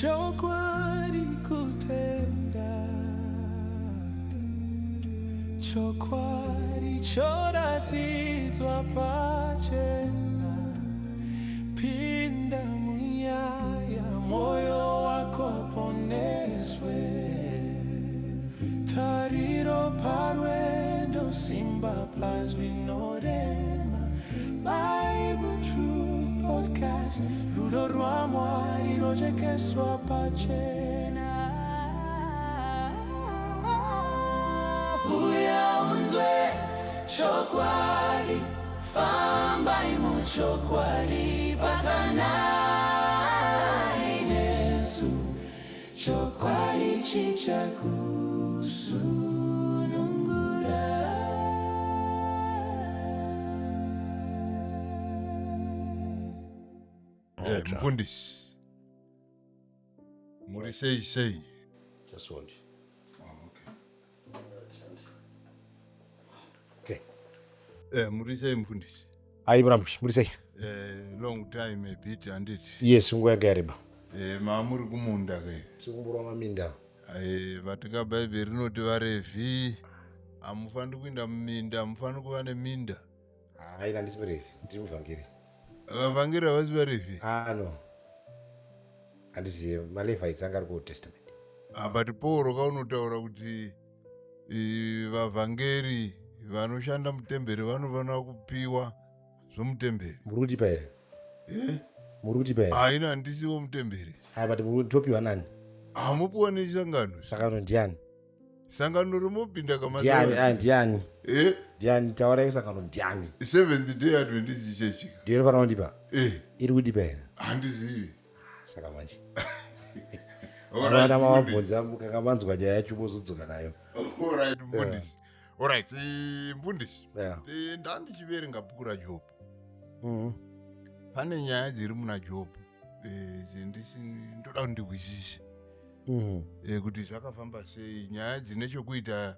chokwadi kutenda, chokwadi choratidza pachena, pinda munyaya moyo wako poneswe, tariro parwendo simba plus vinorema, Bible Truth Podcast, rudo rwamwari rojekeswa pachena. Uya unzwe chokwadi, famba imo chokwadi, patana inesu, chokwadi chichakusunungura. Mfundisi, muri sei. Just hold. Okay. Okay. Muri sei mfundisi. Hi Murambwi, muri sei? Long time a bit anditi. Yes, nguwa yakariba. Maamuri kumunda ke. Tikumbura maminda. Vatika Bible rinoti vaRevhi amufani kuinda muminda, amufani kuva neminda. Haina ndisi vaRevhi, ndiri muvhangeri. Vavhangeri havasi vaRevhi? No. Handisi maLevites anga ari kuOld Testament. But Paul kaunotaura kuti vavhangeri vanoshanda mutemberi vanofana kupiwa zvomutemberi. Muri kutipa here? Muri kutipa here? Haina handisiwo mutemberi. But muri kutopiwa nani? Hamupiwa nesangano. Sangano ndiani? Sangano rimopinda Ndiani? Ndiani, taurai sangano ndiani? Seventh Day Adventist Church. Ndiyo inofanira kundipa? Iri kutipa here? Handizivi. Saka manje. Vana mavabvunza mukangamanzwa nyaya yacho mozodzoka nayo. Alright, mfundisi. Alright, mfundisi. Ndandichiverenga bhuku raJobho. Pane nyaya dziri muna Jobho. Ndoda kuti ndihwisise. Kuti zvakafamba sei, nyaya dzine chokuita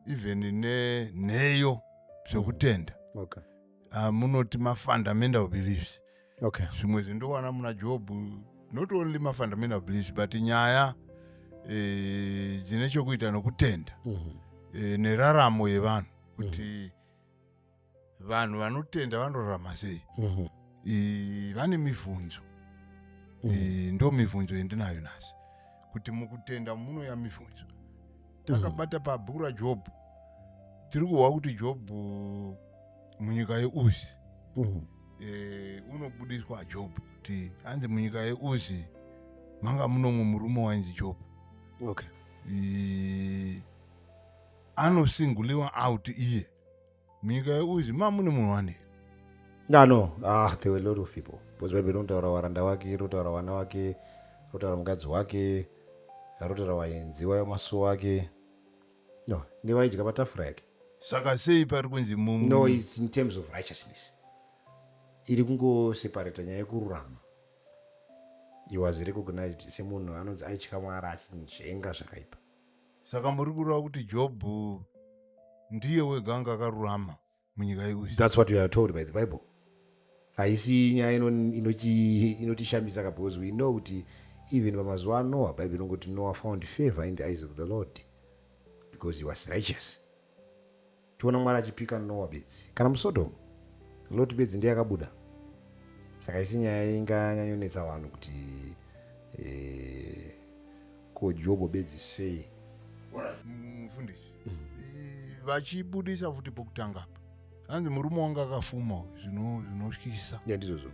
even neyo zvokutenda. Okay. Munoti ma-fundamental beliefs. Okay. Zvimwe zvindowana muna Jobho, not only ma-fundamental beliefs, but nyaya dzine chokuita nokutenda. Neraramo yevanhu, kuti vanhu vanotenda vanorarama sei. Vane mibvunzo. Ndo mibvunzo yendinayo nhasi. Kuti mukutenda munouya mibvunzo. Takabata pabhuku raJobho. Tiri kuhwa kuti Jobho munyika yeUzi. Unobudiswa Jobho kuti hanzi munyika yeUzi manga munomwe murume wainzi Jobho. Okay. Anosinguliwa out iye. Munyika yeUzi mune munhu wane. No. There were a lot of people. Because Bible rotaura varanda vake, rotaura vana vake, rotaura mukadzi wake, rotaura vaenzi vamasuo ake. No, nevaidya patafura yake. Saka sei pari kunzi munhu? No, it's in terms of righteousness. Iri kungoseparata nyaya yekururama. He was recognized semunhu anonzi aitya Mwari achinzvenga zvakaipa. Saka muri kureva kuti Jobho ndiye wega anga akarurama munyika yeUzi. That's what we are told by the Bible. Haisi nyaya inotishambisa because we know kuti even pamazuva aNoah, Bible inongoti Noah found favor in the eyes of the Lord because he was righteous. Tiona Mwari achipika Noah bedzi. Kana muSodom, Lot bedzi ndiye akabuda. Saka isi nyaya inganyanyonetsa vanhu kuti ko Jobho bedzi sei. Mfundisi. Vachibudisa futi pokutanga apa. Hanzi murume wanga akafuma zvinotyisa. Ndizvozvo.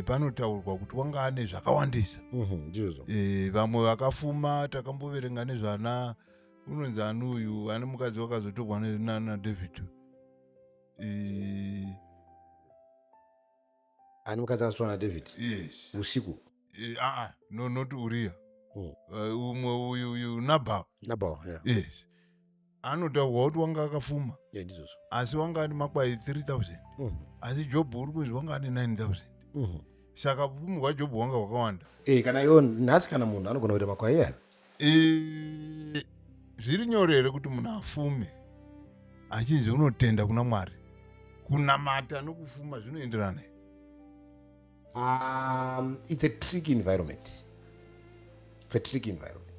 Panotaurwa kuti wanga ane zvakawandisa. Ndizvozvo. Vamwe vakafuma takamboverenga nezvana unonzi anuyu ane mukadzi wakazotorwa nana David. Ani mukadzi akazotorwa naDavid? Yes. Usiku? No, not Uriah. Umwe uyu Nabal. Yeah. Yes. Anotaurwa kuti wanga akafuma. Ndizvozvo. Asi wanga ane makwai 3,000. Asi Jobho uri kunzi wanga ane 9,000. Saka upfumi hwaJobho wanga hwakawanda. Kana iwo nhasi kana munhu anogona kuita makwai aya. Zviri nyore here kuti munhu afume achinzi unotenda kuna Mwari. Kunamata nokufuma zvinoenderana. It's a tricky environment. It's a tricky environment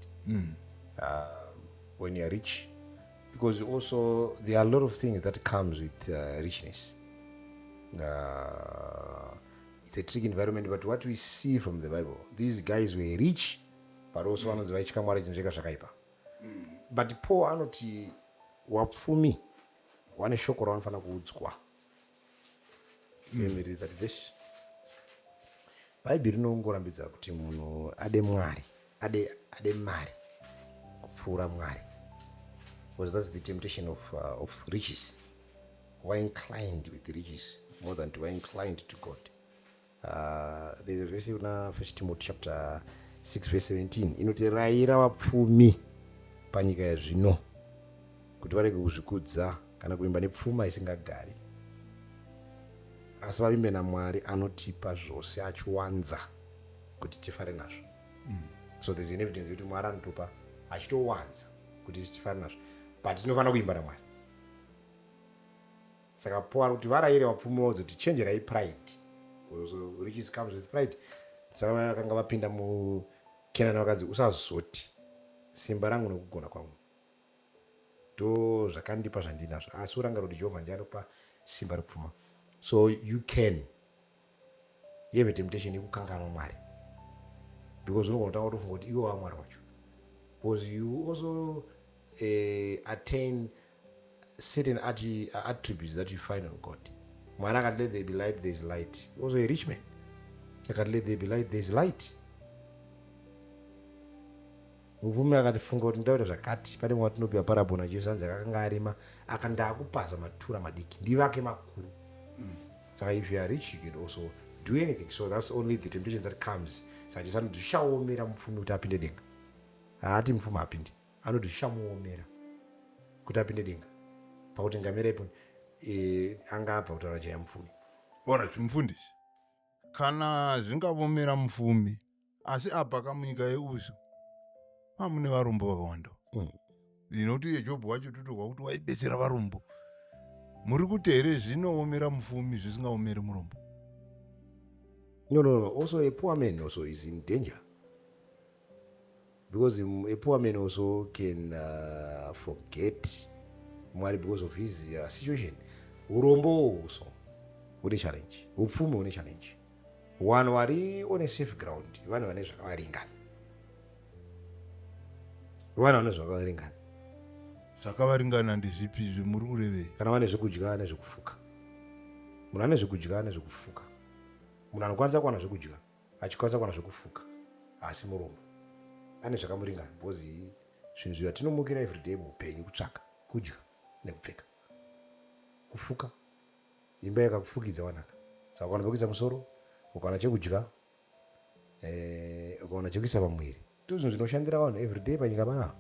when you are rich, because also there are a lot of things that comes with richness. It's a tricky environment, but what we see from the Bible, these guys were rich, but also vanonzi vaityika Mwari chinzveka zvakaipa. But Paul anoti wapfumi vane shoko ravanofanira kuudzwa. Let me read that verse. Bhaibheri rinongorambidza kuti munhu ade Mwari, ade mari kupfuura Mwari, because that's the temptation of riches. We're inclined with the riches more than to we're inclined to God. There's a verse in 1 Timothy chapter 6 verse 17 inoti rayira vapfumi panyika yazvino kuti varege kuzvikudza kana kuimba nepfuma isingagari, asi vavimbe naMwari anotipa zvose achiwanza kuti tifare nazvo. So there's an evidence kuti Mwari anotopa achitowanza kuti tifare nazvo, but tinofanira kuimba naMwari. Saka Paul ari kuti varayire vapfumi vodzo kuti chenjerai pride, because riches comes with pride. Saka vakanga vapinda muKenani vakadzi usazoti simba rangu nokugona kwangu ndo zvakandipa zvandinazvo, asi uranga kuti Jehovha ndiye anopa simba rekupfuma. So you have a temptation yekukanganwa Mwari, because unogona kutanga kutofunga kuti iwe waMwari wacho, because you also attain certain attributes that you find on God. Mwari akati let there be light, there is light. Also a rich man akati let there be light, there is light. Muvumi akatifunga kuti ndaita zvakati, pane mwe watinopiwa parable naJesu anzi akanga arima akandakupasa matura madiki ndivake makuru. Saka if you are rich you can also do anything. So that's only the temptation that comes. Saka Jesu anoti zvichaomera mupfumi kuti apinde denga. Haati mupfumi apinde, anoti zvichamuomera kuti apinde denga. Pakuti ngamera ipo anga abva kutaura jaya mupfumi. Alright, mufundisi, kana zvingavomera mupfumi asi apa kamunyika yeusu mune varombo vakawanda inoti Jobho wacho totorwa kuti waibetsera varombo. Muri kuti here zvinoomera mupfumi zvisingaomeri murombo? No. Also a poor man also is in danger, because a poor man also can forget Mwari because of his situation. Urombo also une challenge, upfumi une challenge. Vanhu vari on a safe ground, vanhu vane zvakavaringana, vanhu vane zvakavaringana. Zvakavaringana ndezvipi zvemuri kurevei? Kana vane zvekudya nezvekufuka. Munhu ane zvekudya nezvekufuka. Munhu anokwanisa kuwana zvekudya achikwanisa kuwana zvekufuka, asi murombo ane zvakamuringana, because zvinhu zvatinомukira everyday muupenyu kutsvaka kudya nekupfeka, kufuka, imba yakakufukidza wanaka. Saka ukawana pekuisa musoro, ukawana chekudya, ukawana chekuisa pamwiri, ndizvo zvinoshandira vanhu everyday panyika panapa.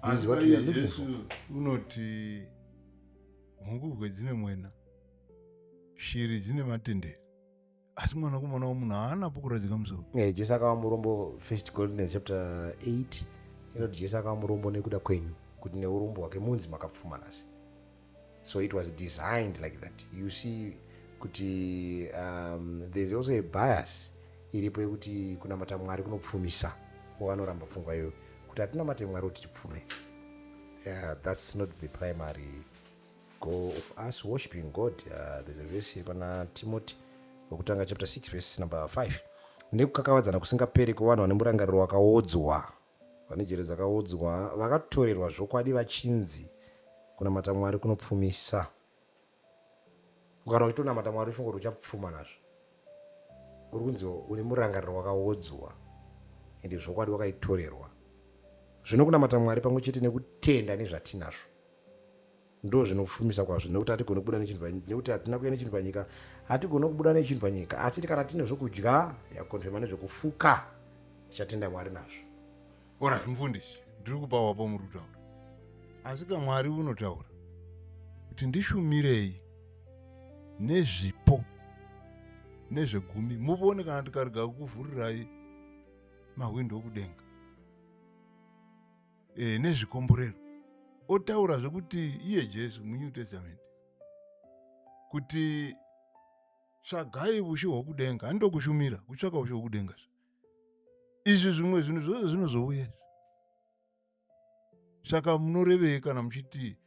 Asi Jesu unoti hungugwe dzine mwena, shiri dzine matendere, asi mwanakomana womunhu haana pokuradzika musoro. Jesu akava murombo 1 Corinthians chapter 8 inoti Jesu akava murombo nekuda kwenyu, kuti neurombo hwake munzi makapfuma nhasi. So it was designed like that. You see kuti there's also a bias iripo yekuti kunamata Mwari kunopfumisa. Vanoramba pfungwa iyoyo kuti hatinamate Mwari kuti tipfume. That's not the primary goal of us worshiping God. There's a verse pana Timothy wokutanga chapter 6 verse number 5. Nekukakavadzana kusingaperi kuvanhu vane murangariro wakaodzwa, vane njere dzakaodzwa, vakatorerwa zvokwadi vachinzi kunamata Mwari kunopfumisa. Ukaona uchitonamata Mwari ufunga kuti uchapfuma nazvo, uri kunzi une murangariro wakaodzwa ende zvokwadi wakaitorerwa. Zvino kunamata Mwari pamwe chete nekutenda nezvatinazvo ndo zvinopfumisa kwazvo, nekuti hatigoni kubuda nechinhu panyika, nekuti hatina kuya nechinhu panyika, hatigoni kubuda nechinhu panyika, asi kana tine zvokudya yakonfirma nezvokufuka tichatenda Mwari nazvo. Ora mufundisi, ndiri kupa wapo muri kutaura, asi kaMwari unotaura kuti ndishumirei nezvipo nezvegumi, mupone kana tikarega kukuvhurirai mahwindo okudenga nezvikomborero. Otaura zvekuti iye Jesu muNew Testament kuti tsvagai ushe hwokudenga, handokushumira kutsvaka ushe hwokudenga. izvi zvimwe zvinhu zvose zvinozouya. Saka munorevei kana muchiti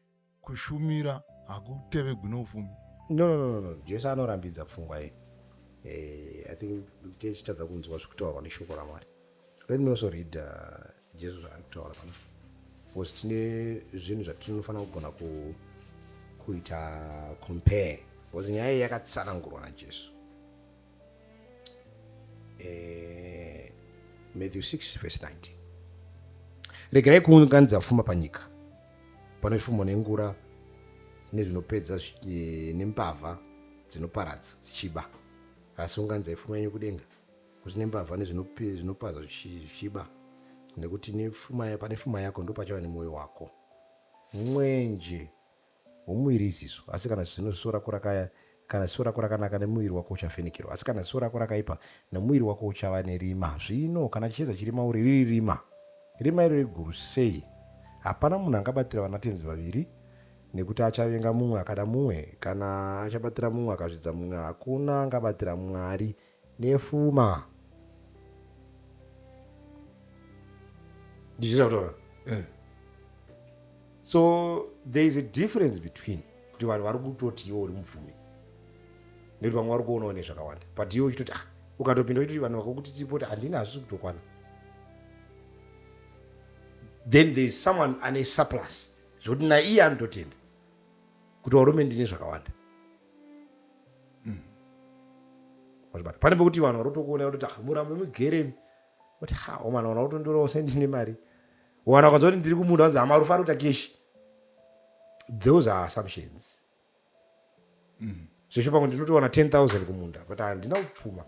kushumira hakutevegwi noufumi? No. Jesu anorambidza pfungwa iyi. I think tichitadza kunzwa zvekutaurwa neshoko raMwari. Let me also read Jesu zvaari kutaura pano. Because tine zvinhu zvatinofanira kugona kuita compare. Because nyaya iyi yakatsanangurwa naJesu. Matthew 6 verse 19. Regerai kuunganidza pfuma panyika. Pane pfuma nengura nezvinopedza nembavha dzinoparadza dzichiba. Asi unganidzai pfuma yenyu kudenga. Kusine mbavha nezvinopaza zvichiba. Nekuti pane pfuma yako ndo pachava nemwoyo wako. Mwenje womuviri iziso. Asi kana sora rako rakanaka nemuviri wako uchavhenekerwa. Asi kana sora rako rakaipa nemuviri wako uchava nerima. Zvino kana chiedza chiri mauri riri rima. Rima iro riguru sei? Hapana munhu angabatira vanatenzi vaviri, nekuti achavenga mumwe akada mumwe, kana achabatira mumwe akazvidza mumwe. Hakuna angabatira Mwari nepfuma. Ndichiza kutaura? So there is a difference between kuti vanhu vari kutoti iwo uri mupfumi, nekuti vamwe vari kuonawo nezvakawanda, but iwo uchitoti ukatopinda uchitoti vanhu vakokuti tipoti handina hazvisi kutokwana. Then there is someone ane surplus zvokuti naiye anototenda kuti varume ndine zvakawanda. Pane pekuti vanhu varotokuona kuti murambe mugere kuti omana wana kutondorawo sendine mari, wana kwanza kuti ndiri kumunda wanzi Marufu ari kuita keshi. Those are assumptions. Zvesho pamwe ndinotowana 10,000 kumunda but handina kupfuma.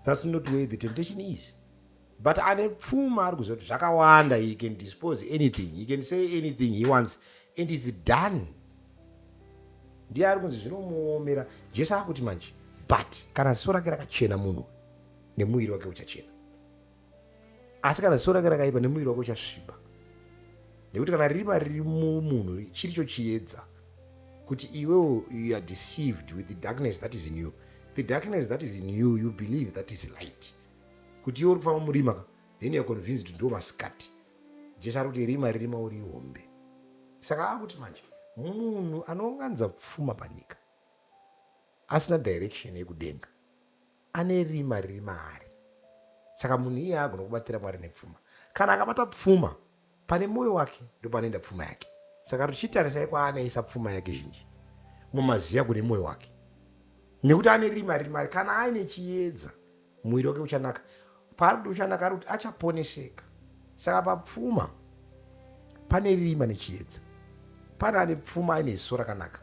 That's not where the temptation is. But ane pfuma ari kuziva kuti zvakawanda, he can dispose anything, he can say anything he wants and it's done. Ndiye ari kunzi zvinomuomera. Jesu akuti manje, but kana ziso rake rakachena munhu nemuviri wake uchachena. Asi kana ziso rake rakaipa nemuviri wake uchasviba. Nekuti kana rima riri mumunhu chiricho chiedza kuti iwewo you are deceived with the darkness that is in you. The darkness that is in you, you believe that is light. Kuti iwe uri kufamba murima, then you are convinced kuti ndo masikati. Jesu ari kuti rima riri mauri ihombe. Saka akuti manje munhu anounganidza pfuma panyika asina direction yekudenga ane rima riri maari. Saka munhu iye agona kubatira Mwari nepfuma. Kana akabata pfuma pane mwoyo wake ndo panoenda pfuma yake. Saka tichitarisai kwaanoisa pfuma yake zhinji mumaziya kune mwoyo wake, nekuti ane rima riri maari. Kana aine chiedza mwiri wake uchanaka, paari uchanaka ari kuti achaponeseka. Saka papfuma pane rima nechiedza. Pane ane pfuma ane ziso rakanaka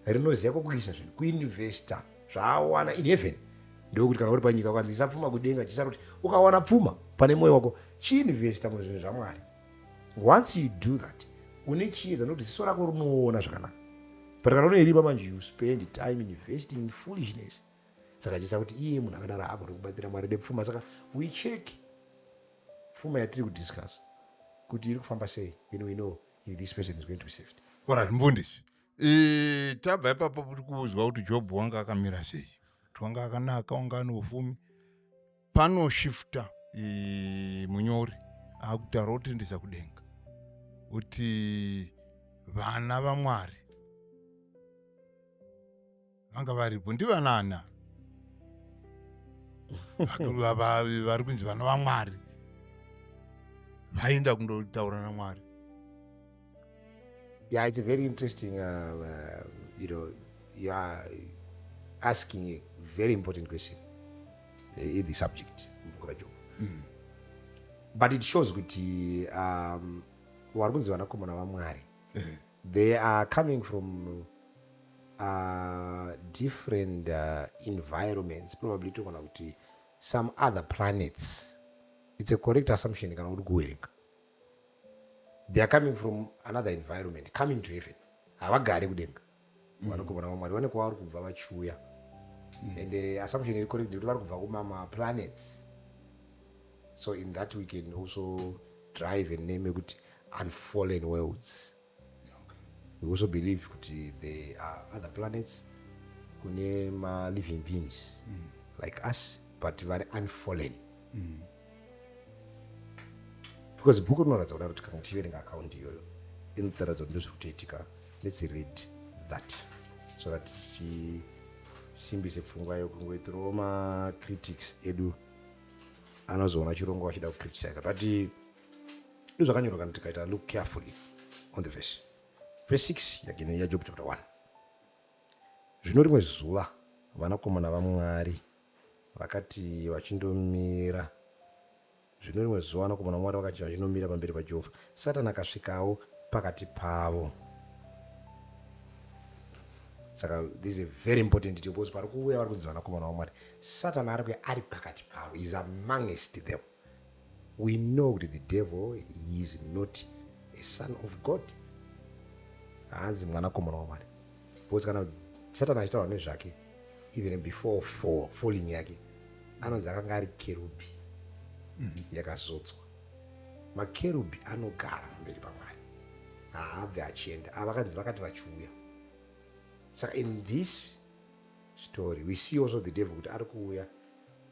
rinoziva kokuisa zvinhu, kuinvesta zvaawana in heaven. Ndokuti kana uri panyika kwanzisa pfuma kudenga, chisa kuti ukawana pfuma pane mwoyo wako chiinvesta muzvinhu zvaMwari. Once you do that, une chiedza nokuti ziso rako rinoona zvakanaka. But kana unoiriba manje, you spend time investing in foolishness. Saka chisa kuti iye munhu akadaro agona kubatira Mwari nepfuma. Saka we check pfuma yatiri kudiscuss kuti iri kufamba sei, then we know if this person is going to be saved. Alright, mufundisi. Tabva ipapo kuti kuzwa kuti Jobhu wanga akamira sei, kuti wanga akanaka, wanga ane ufumi. Panoshifta munyori akutaura kutendesa kudenga kuti vana vaMwari vanga varipo ndivanana vari kunzi vana vaMwari vaenda kundotaura naMwari. Yeah, it's a very interesting, you are asking a very important question in the subject. But it shows kuti vari kunzi vanakomana vaMwari, they are coming from different environments, probably tokona kuti some other planets. It's a correct assumption kana uri kuwerenga. They are coming from another environment, coming to heaven. Havagari kudenga. Vanakomana vaMwari vane kwavari kubva vachiuya. And the assumption is correct kuti vari kubva kumama planets. So in that we can also drive and name kuti unfallen worlds. We also believe kuti there are other planets kune living beings like us but vari unfallen. Because bhuku rinoratidza kuda kuti kana tichiverenga akaundi iyoyo inotaradza kuti ndozviri kutoitika. Let's read that so that simbise pfungwa yokungotirawo macritics edu anozoona chirongo vachida kucriticize, but ndozvakanyorwa kana tikaita look carefully on the verse 6 yaJob chapter 1. Zvino rimwe zuva vanakomana vaMwari vakati vachindomira, zvino rimwe zuva vanakomana vaMwari vakati vachindomira pamberi paJehovha, Satani akasvikawo pakati pavo. Saka this is a very important detail because pari kuuya vari kunzi vanakomana vaMwari, Satani ari kuuya ari pakati pavo, is amongst them. We know that the devil is not a son of God. Haanzi mwanakomana waMwari. Because kana Satani achitaura nezvake even before falling yake anonzi akanga ari kerubhi yakazodzwa. Makerubhi anogara mberi paMwari, haabve achienda. Ava vakanzi vakati vachiuya. Saka in this story we see also the devil kuti ari kuuya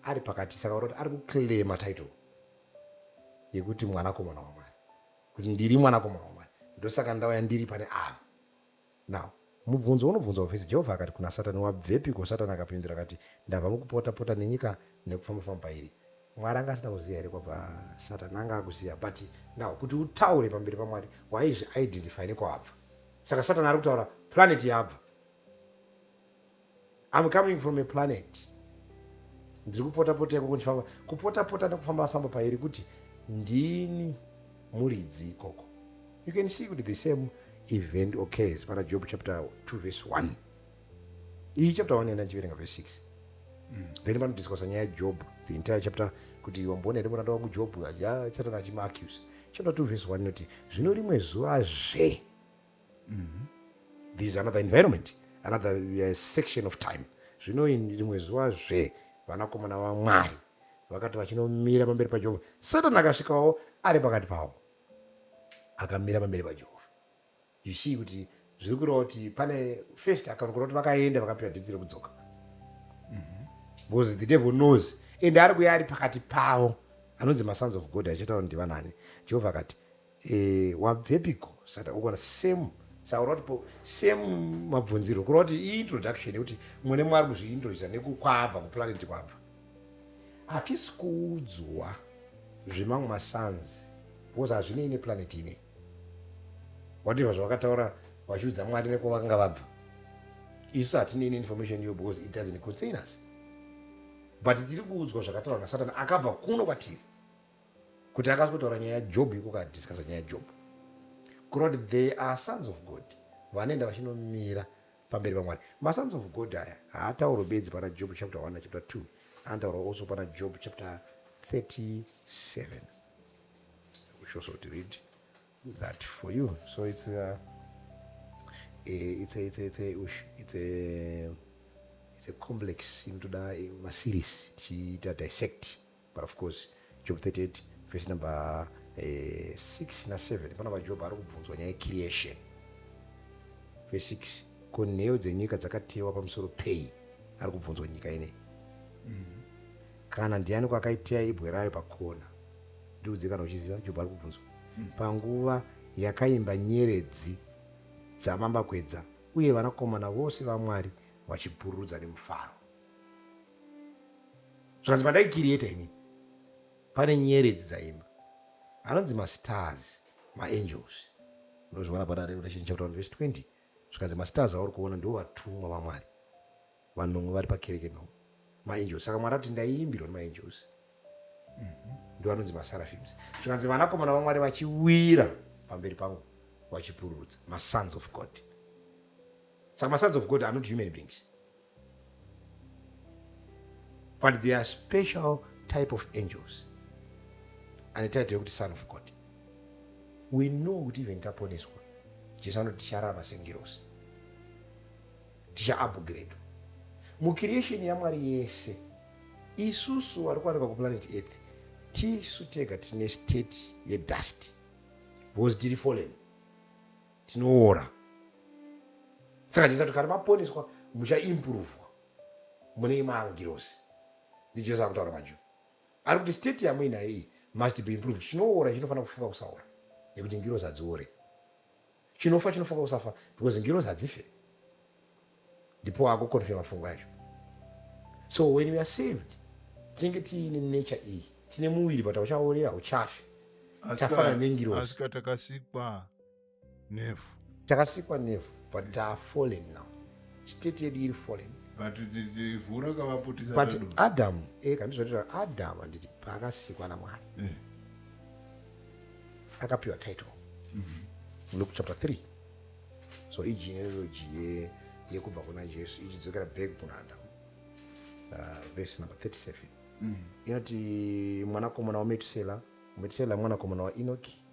ari pakati. Saka kuti ari kuclaima title yekuti mwanakomana waMwari, kuti ndiri mwanakomana waMwari, ndosaka ndauya ndiri pane ava. Now mubvunzo unobvunza ofisi, Jehovha akati kuna Satani, wabvepiko? Satani akapindura akati, ndabva mukupota-pota nenyika nekufamba-famba pairi. Mwari anga asina kuziva here kwabva Satani anga akuziva, but now kuti utaure pamberi paMwari waizvi-identify nekwabva. Saka Satani ari kutaura planet yabva. I'm coming from a planet. Ndiri kupota-pota yako kunchifamba. Kupota-pota nekufamba-famba pairi kuti ndini muridzi ikoko. You can see with the same event occurs para Job chapter 2 verse 1. Iyi chapter 1 enda verse 6. Then vanodiscussa nyaya Job the entire chapter kuti wambona here muranda wangu Job Satani achimuaccuse. Chapter 2 verse 1 inoti zvino rimwe zuvazve. This is another environment, another section of time. Zvino rimwe zuvazve vanakomana vaMwari vakati vachinomira pamberi paJehovha, Satani akasvikawo ari pakati pavo, akamira pamberi paJehovha. You see kuti zviri kureva kuti pane first account kureva kuti vakaenda vakapiwa deti rekudzoka. Because the devil knows, and ari kuya ari pakati pavo, anonzi masons of God achitaura kuti vanani. Jehovha akati wabvepiko? Satani ukona same same mabvunziro kureva kuti introduction yekuti mwene Mwari kuzviintrodusa nekukwabva kuplanet kwabva. Hatisi kuudzwa zvemamwe masons because hazvinei neplanet ine. Whatever zvavakataura vachiudza Mwari nekwavakanga vabva, isu hatinei information iyoyo because it doesn't concern us. But tiri kuudzwa zvakataurwa naSatani akabva kuno kwatiri, kuti akazotaura nyaya yaJob ikoko akadiscussa nyaya yaJob. Kureva kuti they are sons of God vanoenda vachinomira pamberi paMwari. Masons of God aya haatauro bedzi pana Job chapter 1 na chapter 2, anotaura also pana Job chapter 37. We should also read that for you. So it's a complex into the series to dissect. But of course, Job 38 verse number 6 na 7 panapa Job ari kubvunzwa nyaya creation. Verse 6, ko nhau dzenyika dzakatewa pamusoro pei? Ari kubvunzwa nyika ine. Kana ndiani kwakaiteya ibwe rayo pakona? Ndiudze kana uchiziva. Job ari kubvunzwa. Panguva yakaimba nyeredzi dzamambakwedza uye vanakomana vose vaMwari vachipururudza nemufaro. Zvakanzi pandai creator ini pane nyeredzi dzaimba, anonzi mastars, maangels. Unozviona pana Revelation chapter 1 verse 20. Zvikanzi mastars auri kuona ndiwo vatumwa vaMwari, vanomwe vari pakereke nomwe, maangels. Saka Mwari ati ndaiimbirwa nemaangels, ndiwo anonzi maseraphim. Zvikanzi vanakomana vaMwari vachiwira pamberi pangu vachipururudza, masons of God. Saka masons of God are not human beings, but they are special type of angels. And title yekuti son of God. We know kuti even taponeswa Jesu anoti tichararama sengirosi, ticha upgrade mucreation yaMwari yese. Isusu vari kuwanikwa kuplanet earth tisu tega tine state yedust because tiri fallen, tinoora. Saka Jesu kuti kana maponeswa muchaimpruvwa mune maangirosi. ndijesu akutaura panju ari kuti state yamwina iyi must be improved. Chinoora chinofanira kufunga kusaora nekuti ngirozi hadziore, chinofa chinofanira kusafa because ngirozi hadzife, ndipo akukonfirma mafungo acho. So when we are saved tinenge tiine nature iyi, tine muviri but hauchaore, hauchafi, tafanana nengirozi. Asika takasikwa nevhu, takasikwa nevhu but taafallen now, state yedu iri fallen. but ivhu rakavaputisa. But Adam, kandizvatira Adam anditi paakasikwa naMwari akapiwa title. Luke chapter 3. So iji neloji yekubva kuna Jesu ichidzokera back kuna Adam. Verse number 37. Inoti mwanakomana wa Metusela, Metusela mwanakomana wa Enoki,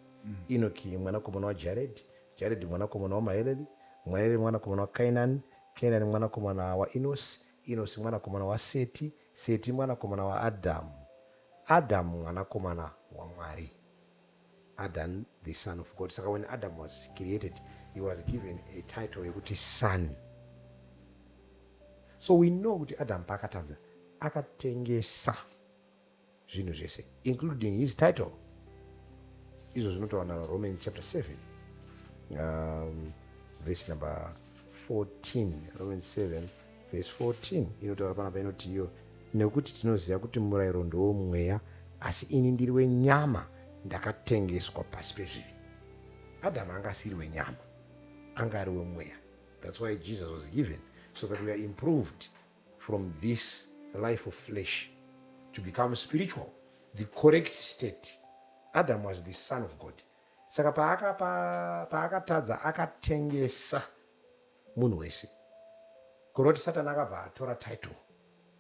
Enoki mwanakomana wa Jared, Jared mwanakomana wa Maeleli, Maeleli mwanakomana wa Kainani, Kainani mwanakomana wa Enos, Enos mwanakomana wa Seti, Seti mwanakomana wa Adam, Adam mwanakomana wa Mwari, Adam the son of God. So when Adam was created, he was given a title yekuti son. So we know kuti Adam paakatadza akatengesa zvinhu zvese including his title. Izvo zvinotaura na Romans chapter 7 verse number 14. Romans 7 verse 14 inotaura panapa inoti iyo, nekuti tinoziva kuti murayiro ndowomweya asi ini ndiri wenyama ndakatengeswa pasi pezvivi. Adam anga asiri wenyama, anga ari wemweya. That's why Jesus was given, so that we are improved from this life of flesh to become spiritual, the correct state. Adam was the son of God. Saka paakatadza akatengesa munhu wese, kuroti Satan akabva atora title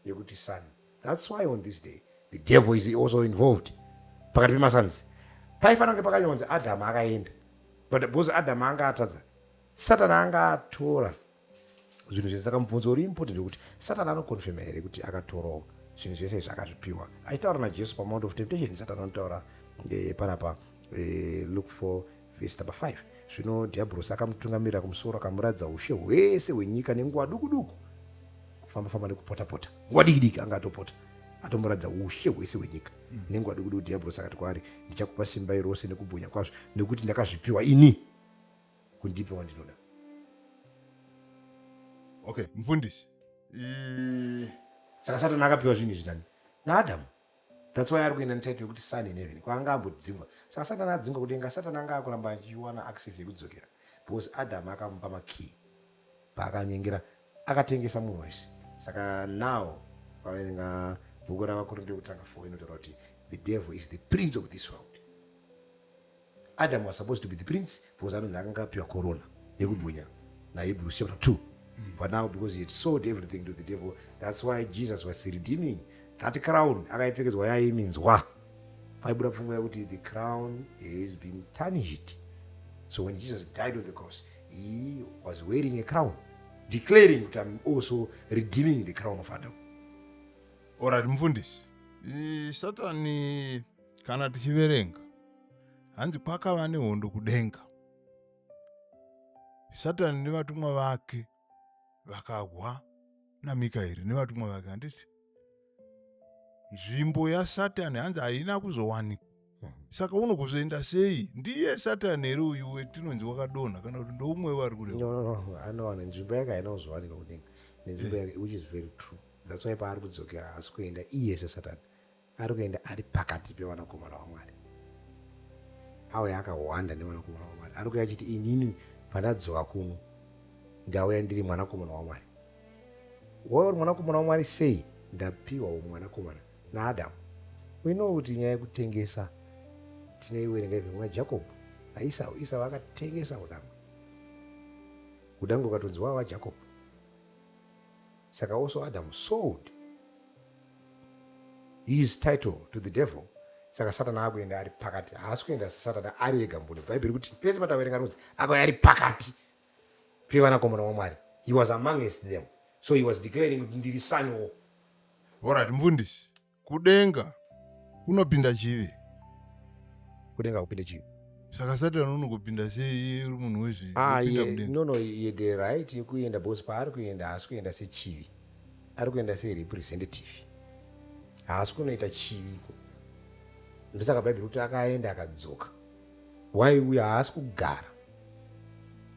yekuti son. That's why on this day the devil is also involved. Pakati pemasanzi paifanira kunge pakanyonzi Adam akaenda, but because Adam anga atadza, Satan anga atora zvinhu zvese. Saka mubvunzo uri important kuti Satan anokonfirma here kuti akatorawo zvinhu zvese izvi akazvipiwa. Achitaura naJesu pamount of temptation, Satan anotaura panapa Luke 4 verse number 5. Zvino dhiabhorosi akamutungamirira kumusoro akamuratidza ushe hwese hwenyika nenguva duku duku, kufamba nekupota-pota, nguva diki anga atopota atomuratidza ushe hwese hwenyika nenguva duku duku. Dhiabhorosi akati kwaari, ndichakupa simba irose nekubwinya kwazvo nekuti ndakazvipiwa ini kundipa wandinoda. Okay, mfundisi. Saka Satan akapiwa zvinhu izvi nani naAdamu. That's why ari kuenda netaito yekuti son in heaven, kwaanga ambodzingwa. Saka Satan adzingwa kudenga, Satan anga akuramba achiwana access yekudzokera because Adamu akamupa makey paakanyengera akatengesa munhu wese. Saka now paverenga bhuku ravakorinto yekutanga 4 inotaura kuti the devil is the prince of this world. Adam was supposed to be the prince because anonzi akanga apiwa corona yekubwinya naHebrews chapter 2. But now because he had sold everything to the devil, that's why Jesus was redeeming that crown akaipfekedzwa yaiminzwa. Paibuda pfungwa yakuti the crown has been tarnished. So when Jesus died on the cross, he was wearing a crown, declaring that I'm also redeeming the crown of Adam. Alright, mfundisi. Satani kana tichiverenga hanzi kwakava nehondo kudenga. Satani nevatumwa vake vakagwa naMikaeri nevatumwa vake. Handiti nzvimbo yaSatani hanzi haina kuzowanikwa. Saka unokuzoenda sei? Ndiye Satani here uyu wetinonzi wakadonha kana kuti ndoumwe vari kure? No, anowana nzvimbo yake haina kuzowanikwa kudenga. Nenzvimbo yake, which is very true. That's why paari kudzokera haasi kuenda iye seSatani, ari kuenda ari pakati pevanakomana vaMwari. Auya akawanda nevanakomana vaMwari. Ari kuuya achiti inini pandadzoka kuno ndauya ndiri mwanakomana waMwari. Wewe uri mwanakomana waMwari sei? Ndapiwa mwanakomana naAdamu. We know kuti nyaya yekutengesa tinoiwerenga ibva kuna Jacob naEsau. Esau akatengesa udangwe, udangwe ukatonzi wava Jacob. Saka also Adam sold his title to the devil. Saka Satani akuenda ari pakati, haasi kuenda Satani ari ega mbune. Bhaibheri kuti pese pataverenga runzi akauya ari pakati pevanakomana vaMwari. He was amongst them, so he was declaring kuti ndiri saniwo. Alright, mfundisi. Kudenga kunopinda chivi. Kudenga kupinda chivi. Saka Satani unokupinda sei uri munhu wezvi? No, he had the right yekuenda because paari kuenda haasi kuenda sechivi, ari kuenda serepresentative. haasi kunoita chiviko. Ndosaka bhaibheri kuti akaenda akadzoka. Waiuya haasi kugara,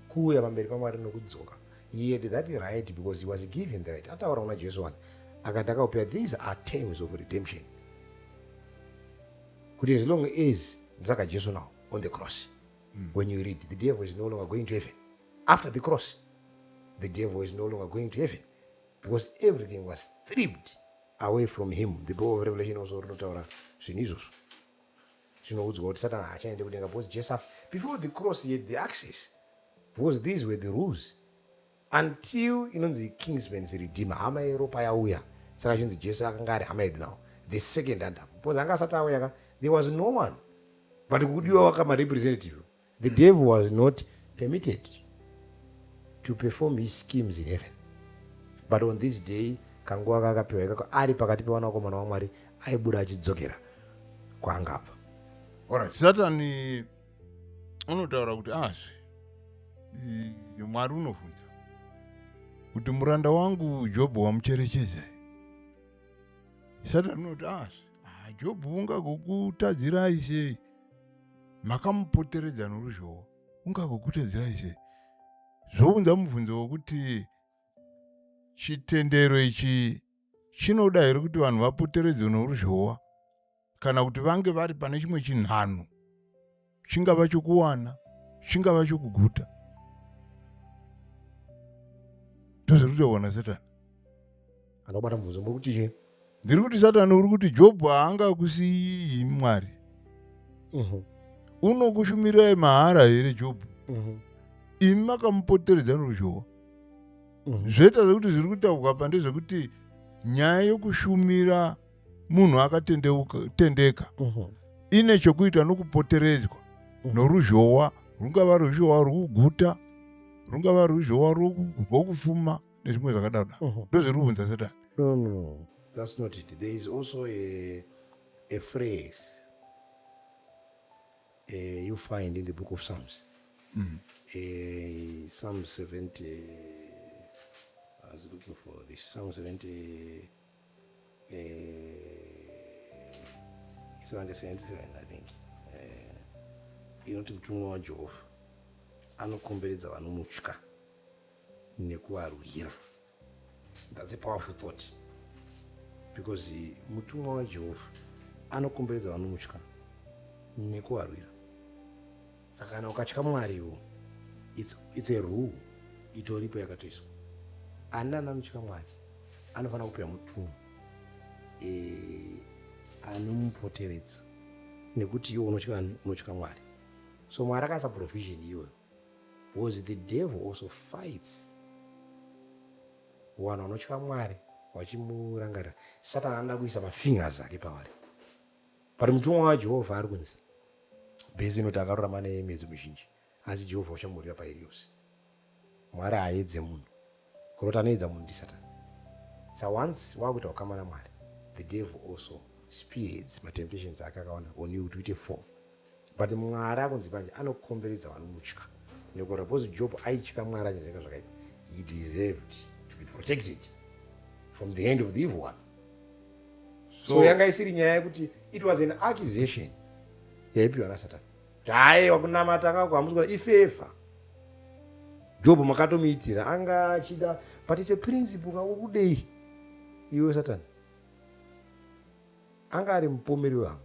kuuya pamberi paMwari nokudzoka. He had that right because he was given the right. Ataura kuna Jesu wani akati akaupewa, these are terms of redemption, kuti as long as ndisaka Jesu now on the cross, when you read, the devil is no longer going to heaven. After the cross, the devil is no longer going to heaven because everything was stripped away from him. The book of Revelation also rinotaura zvinhu izvozvo. Tinoudzwa kuti Satan haachaende kudenga because Jesus before the cross he had the access, because these were the rules until inonzi Kingsman's redeemer, hama yeropa yauya. Saka chinzi Jesu akanga ari hama yedu now, the second Adam, because anga asati auya there was no one but kudiwa wakama representative. The devil was not permitted to perform his schemes in heaven, but on this day kanguva kakapiwa ikako ari pakati pevanakomana vaMwari aibuda achidzokera kwaangabva. Alright, Satani unotaura kuti Mwari unofunza kuti muranda wangu Jobho wamucherechedza. Satani unoti Jobho ungagokutadzirai sei? Makamupoteredza noruzhowa, ungagokutadzirai sei? Zvounza mubvunzo wokuti chitendero ichi chinoda here kuti vanhu vapoteredzwe noruzhowa kana kuti vange vari pane chimwe chinhano, chingava chokuwana, chingava chokuguta? Ndozviri kutoona Satani. Anobata mubvunzo muri chii? Ndiri kuti Satani uri kuti Jobho haangakusiyi Mwari. Unokushumirai mahara here Jobho? Imi makamupoteredza noruzhowa. Zvoita zvekuti zviri kutaurwa pandezvekuti nyaya yokushumira munhu akatendeka ine chokuita nokupoteredzwa noruzhowa, rungava ruzhowa rwokuguta, rungava ruzhowa rwokufuma nezvimwe zvakadaro. Ndozviri kubvunza Satani. No, that's not it. There is also a phrase you find in the book of Psalms. Psalm 70, I was looking for this, Psalm 70, 77, I think. Inoti mutumwa waJehovha anokomberedza vanomutya nekuvarwira. That's a powerful thought, because mutumwa waJehovha anokomberedza vanomutya nekuvarwira. Saka kana ukatya Mwariwo, it's a rule itoripo yakatoiswa. Ani anotya Mwari anofanira kupiwa mutumwa anomupoteredza, nekuti iwo unotya Mwari. So Mwari akaisa provision iyoyo, because the devil also fights vanhu vanotya Mwari vachimurangarira. Satani anoda kuisa mafingers ake pavari, but mutumwa waJehovha ari kunzi bhezi inoti akarurama nemwedzi mizhinji, asi Jehovha uchamurira pairi yose. Mwari haaedze munhu, kuroti anoedza munhu ndiSatani. So once wakuita wakamana Mwari, the devil also speeds matemptations ake akaona on you to uite fall. But Mwari akunzi panje anokomberedza vanomutya nekura, because Job aitya Mwari achinzveka zvakaipa, he deserved to be protected from the hand of the evil one. So yanga isiri nyaya yekuti it was an accusation yaipiwa naSatani. Haiwa kunamata kako hamusikuona ifefa. Job makatomuitira anga achida, but it's a principle kakudei iwe Satani. Anga ari mupomeri wehama.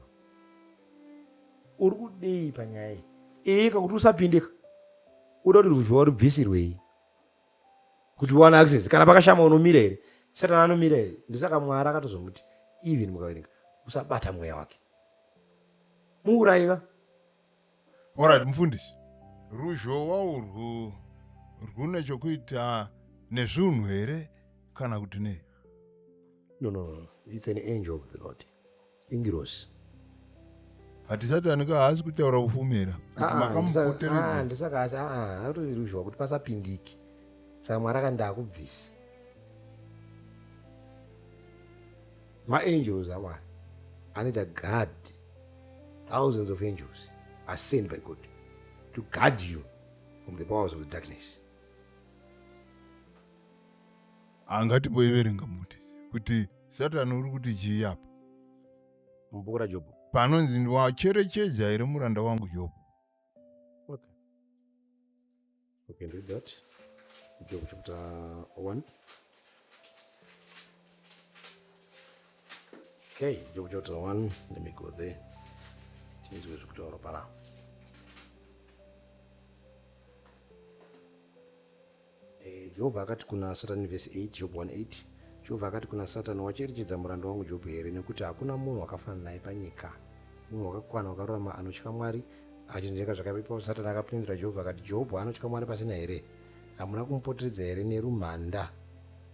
Uri kudei panyaya iyi kakuti usapindika, uda kuti ruzhowa rubvisirwei kuti uwane access. Kana pakashama unomira here, Satani anomira here. Ndosaka Mwari akatozomuti even mukaverenga usabata mweya wake, muurayika. Alright, mufundisi, ruzhowa urwu rwune chokuita nezvinhu here kana kuti nei? No, it's an angel of the Lord, ingirosi. Hati Satani haasi kutaura kufumira makamupoteredza. Ndisaka asi atori ruzhowa kuti pasapindiki. Saka Mwari akati akubvisa. Ma-angels aMwari anoita guard, thousands of angels are sent by God to guard you from the powers of the darkness. Angatiboiverenga muti kuti Satani uri kuti chii apa? mubhuku raJobho. panonzi ndiwacherechedza here muranda wangu Jobho. We can read that. Job chapter 1. Okay, Job chapter 1. Let me go there. Jehovha akati kuna Satani, verse 8, Job 1:8. Jehovha akati kuna Satani, wacherechedza muranda wangu Jobho here, nekuti hakuna munhu wakafanana naye panyika, munhu wakakwana wakarurama anotya Mwari achinzvenga zvakaipa. Satani akapindura Jehovha akati, Jobho anotya Mwari pasina here? Hamuna kumupoteredza here nerumhanda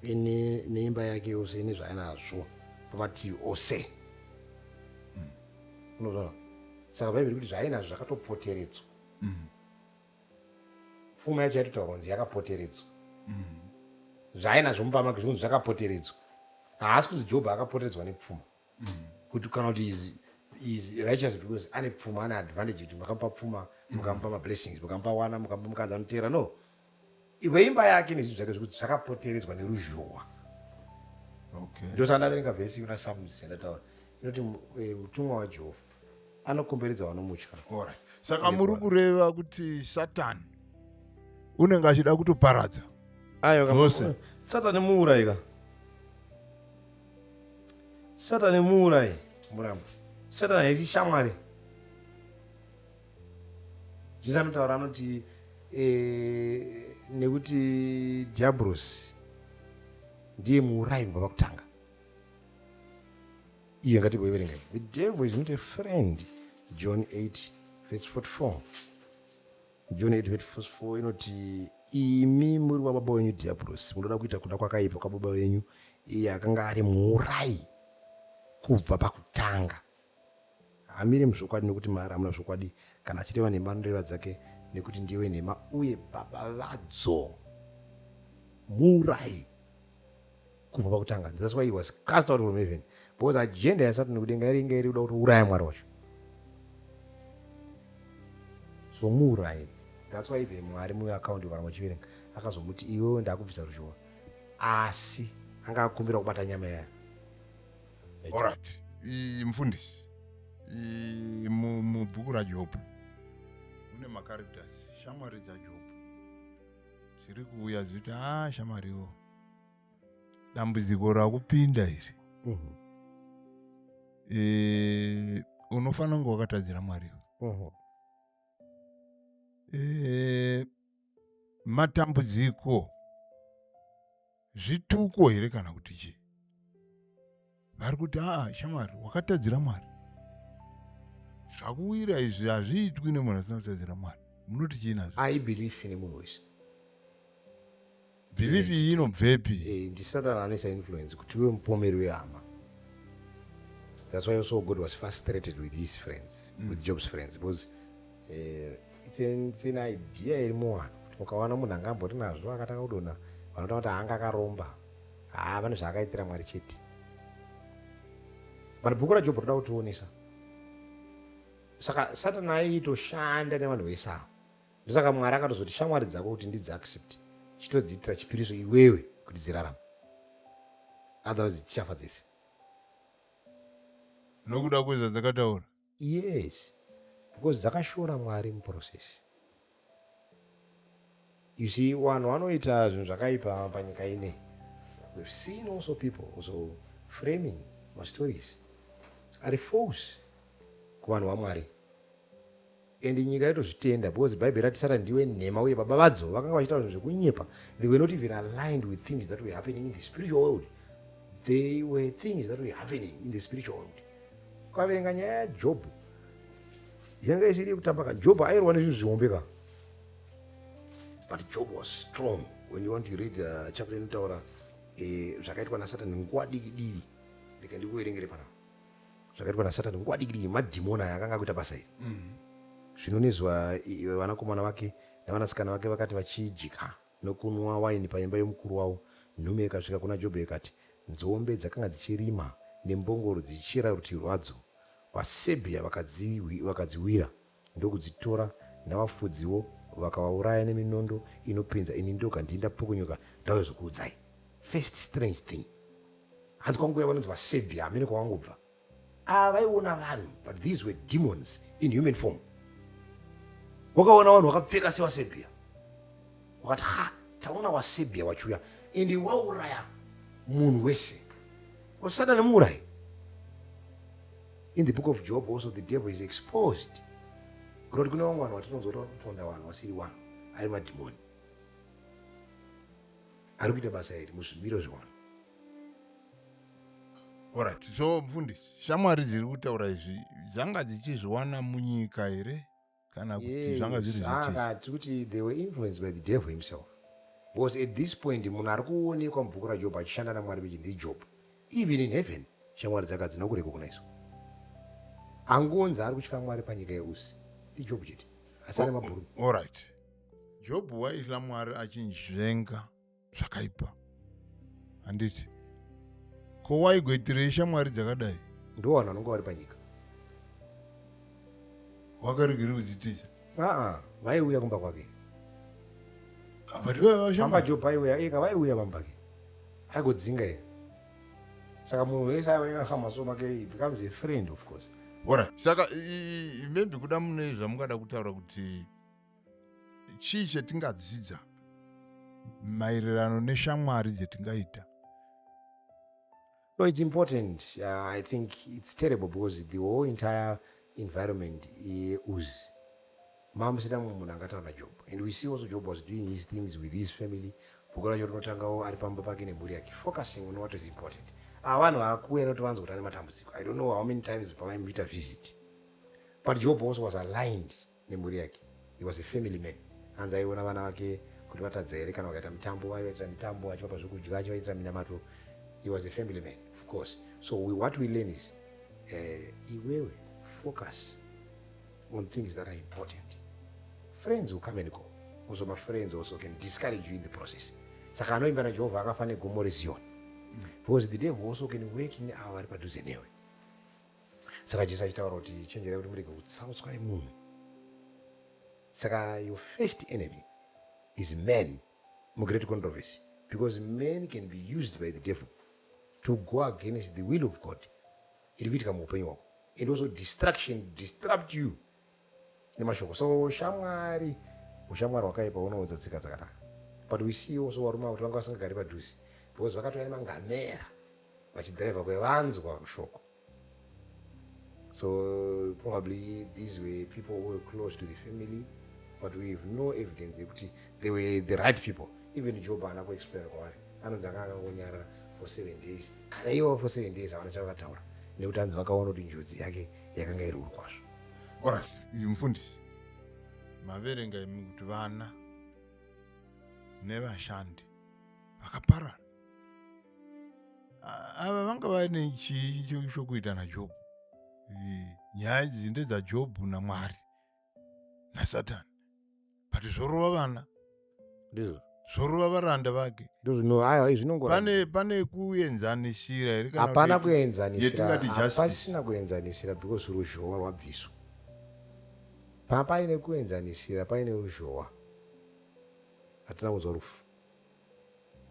neimba yake yose nezvaanazvo pamativi ose? Unoziva? Saka Bhaibheri kuti zvainazvo zvakatopoteredzwa. Pfuma yacho yaitotaura kunzi yakapoteredzwa. Zvainazvo mupama zvinhu zvakapoteredzwa. Haasi kuti Jobho akapoteredzwa nepfuma, kuti kana kuti is righteous because ane pfuma, ane advantage kuti mukamupa pfuma, mukamupa mablessings, mukamupa wana, mukamupa mukadzi anotera. No, iwe imba yake nezvinhu zvake zvekuti zvakapoteredzwa neruzhowa. Ndosaka ndaverenga vhesi kuna Psalms yandataura inoti mutumwa waJehovha anokomberedza vanomutya. Saka muri kureva kuti Satani unenge achida kutoparadza zvose. Satani muurayi, Satani muurayi Murambwi. Satani haisi shamwari. Jesu anotaura anoti nekuti Diablos ndiye muurayi kubva pakutanga. Iye ngatigoiverenga. The devil is not a friend. John 8 verse 44. John 8 verse 44 inoti imi muri wababa wenyu Diablos, munoda kuita kuda kwakaipa kwababa wenyu, iye akanga ari muurayi kubva pakutanga. Hamiri muzvokwadi nekuti maari hamuna zvokwadi, kana achireva nhema anoreva dzake nekuti ndiwe nhema uye baba vadzo. Muurayi kubva pakutanga. That's why he was cast out from heaven, because agenda yaSatani kudenga iri iri kuda kuuraya Mwari wacho. So muurayi. That's why even Mwari muaccount kana muchiverenga akazomuti iwewe ndakubvisa rushowa, asi anga akumbira kubata nyama yayo. Alright, mufundisi, mubhuku raJobho mune macharacters, shamwari dzaJobho dziri kuuya dziti shamwariwo, dambudziko rakupinda iri, unofanira kunge wakatadzira Mwariwo. Matambudziko zvituko here kana kuti chii? Vari kuti shamwari wakatadzira Mwari, zvakuwira izvi hazviitwi nemunhu asina kutadzira Mwari. Munoti chii nazvo? I believe in munhu wese. Belief iyi inobvepi? Ndisatani anesa influence kuti uwe mupomeri wehama. That's why also God was frustrated with his friends, with Job's friends, because it's an idea iri muvanhu kuti mukawana munhu anga ambori nazvo akatanga kudonha, vanoita kuti anga akaromba, vane zvaakaitira Mwari chete. But bhuku raJobho roda kutionesa. Saka Satani aitoshanda nevanhu vese ava. Ndosaka Mwari akatozoti shamwari dzako kuti ndidzi accept, chitodziitira chipiriso iwewe kuti dzirarama, otherwise dzichafa dzese. Nokuda kwezva dzakataura? Yes, because dzakashora Mwari muprocess. You see, vanhu vanoita zvinhu zvakaipa panyika ine. We've seen also people also framing my stories are false kuvanhu vaMwari. And nyika yatozvitenda, because Bhaibheri rati Satani ndiwe nhema uye baba vadzo vakanga vachiita zvinhu zvekunyepa. They were not even aligned with things that were happening in the spiritual world. They were things that were happening in the spiritual world. Ukaverenga nyaya yaJobho yanga isiri kutambaka. Jobho airwa nezvinhu zviombeka, but Job was strong. When you want to read chapter inotaura zvakaitwa naSatani nguva diki diki, ndikandikuverengere pana zvakaitwa naSatani nguva diki diki, madhimoni aya akanga akuita basa iri. Zvinonezwa vanakomana vake navanasikana vake vakati vachidya nokunwa waini paimba yomukuru wavo, nhume ikasvika kuna Jobho ikati, nzombe dzakanga dzichirima nembongoro dzichichera rutivi rwadzo, vaSebhia vakadziwira ndokudzitora, navafudziwo vakavauraya neminondo inopinza. Ini ndoga ndindapukunyuka ndauzokuudzai. First strange thing, hanzi kwangu yavanonzi vaSebhia, hamene kwawangobva. vaiona vanhu, but these were demons in human form. Wakaona vanhu vakapfeka sevaSerbia, wakati taona vaSerbia vachiuya ende wauraya munhu wese. Satani muurayi. In the book of Job also the devil is exposed. Kuti kune vamwe vanhu vatinonzwa kutonda vanhu vasiri vanhu ari madhimoni ari kuita basa iri muzvimiro zvevanhu. Alright, so mfundisi, shamwari dziri kutaura izvi dzanga dzichizviwana munyika here kana kuti zvanga zviri zvakati kuti they were influenced by the devil himself, because at this point munhu ari kuonekwa mubhuku raJob achishanda naMwari vechinzi Job. Even in heaven shamwari dzake hadzina kurekognizwa. Angonzi ari kutya Mwari panyika yeusi ndiJob chete, asina mabhuru. Alright, Job waisla Mwari achinzvenga zvakaipa, handiti? Ko waigoitirei shamwari dzakadai? Ndo vanhu vanonga vari panyika. Wakaregere kudzitisa? Vaiuya kumba kwake. Pamba Job vaiuya eka, vaiuya pamba pake aigodzinga eka. Saka munhu wese aiuya pamaso make he becomes a friend of course. Alright, saka maybe kuda mune zvamungada kutaura kuti chii chatingadzidza maererano neshamwari dzetingaita? No, it's important. I think it's terrible because the whole entire environment is Mom said munhu angataura Job, and we see also Job was doing his things with his family. Bhuku racho rinotangawo ari pamba pake nemhuri yake, focusing on what is important. Vanhu vakuya noti vanzi kuti ane matambudziko. I don't know how many times pavaimuita visit, but Job also was aligned nemhuri yake. He was a family man. Hanzi aiona vana vake kuti vatadza here kana vakaita mitambo, vaivaitira mitambo achivapa zvokudya, achivaitira minamato. He was a family man, of course. So what we learn is iwewe focus on things that are important. Friends will come and go. Also my friends also can discourage you in the process. Saka anoimba naJehovha akafane gomo reZioni, because the devil also can work in our padhuze newe. Saka Jesu achitaura kuti chenjerai kuti murege kutsautswa nemunhu. Saka your first enemy is man, mugreat controversy, because man can be used by the devil to go against the will of God. Iri kuitika muupenyu hwako, and also distraction disrupt you nemashoko. So ushamwari hwakaipa hunoudza tsika dzakanaka. But we see also varume kuti vanga vasingagari padhuze because vakatouya nemangamera vachidhiraivha kwevanzwa shoko. So probably these were people who were close to the family, but we have no evidence that they were the right people. Even Job haana kuexplain kwavari, anonzi anga akangonyarara for 7 days. Kana ivo for 7 days havana chavakataura nekuti hanzi vakaona kuti njodzi yake yakanga iri huru kwazvo. Alright, mufundisi, maverenga imi kuti vana nevashandi vakaparara, ava vanga vaine chii chokuita naJob? Nyaya idzi ndedzaJobhu naMwari naSatani, but zvorova vana, Ndizvo zvorova varanda vake. Pane kuenzanisira here? Hapana kuenzanisira, yetingati pasina kuenzanisira because ruzhowa rwabviswa. Paine kuenzanisira, paine ruzhowa. Hatina kunzwa rufu.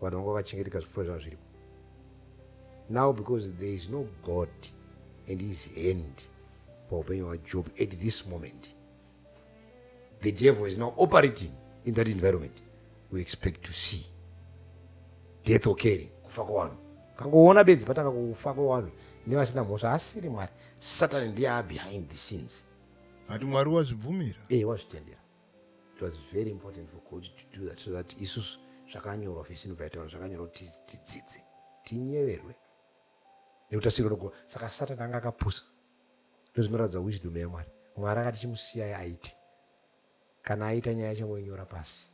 Vanhu vanga vakachengeteka zvipfuwo zvavo zviripo. Now because there is no God and his hand paupenyu hwaJob at this moment, the devil is now operating in that environment. We expect to see death occurring, kufa kwevanhu. Kangoona bedzi patanga kufa kwevanhu nevasina mhosva, asiri Mwari. Satan ndiye behind the scenes. Ati Mwari wazvibvumira? Wazvitendera. It was very important for God to do that, so that isusu zvakanyorwa vhesi inobva zvakanyorwa kuti tidzidze, tinyeverwe nekuti tasvika. Saka Satan anga akapusa. Ndozvinoratidza wisdom yaMwari. Mwari akati chimusiyai aite. Kana aita nyaya chamonyora pasi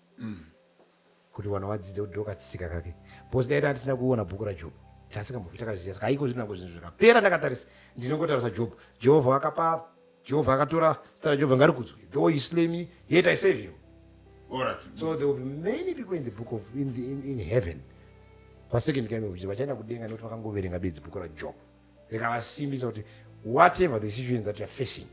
kuti vanhu vadzidze kuti ndokatsika kake. Because daita hatisina kuona bhuku raJob, tasingambofi takazviziva. Saka haiko zvinango zvinhu zvakapera ndakatarisa, ndinongotarisa Job. Jehovha akapa, Jehovha akatora zita raJehovha ngarikudzwe. Though he slay me, yet I save him. Alright. So there will be many people in the book of in heaven. Pasecond coming which vachaenda kudenga nekuti vakangoverenga bedzi bhuku raJob. Rikavasimbisa kuti whatever the situation that you are facing,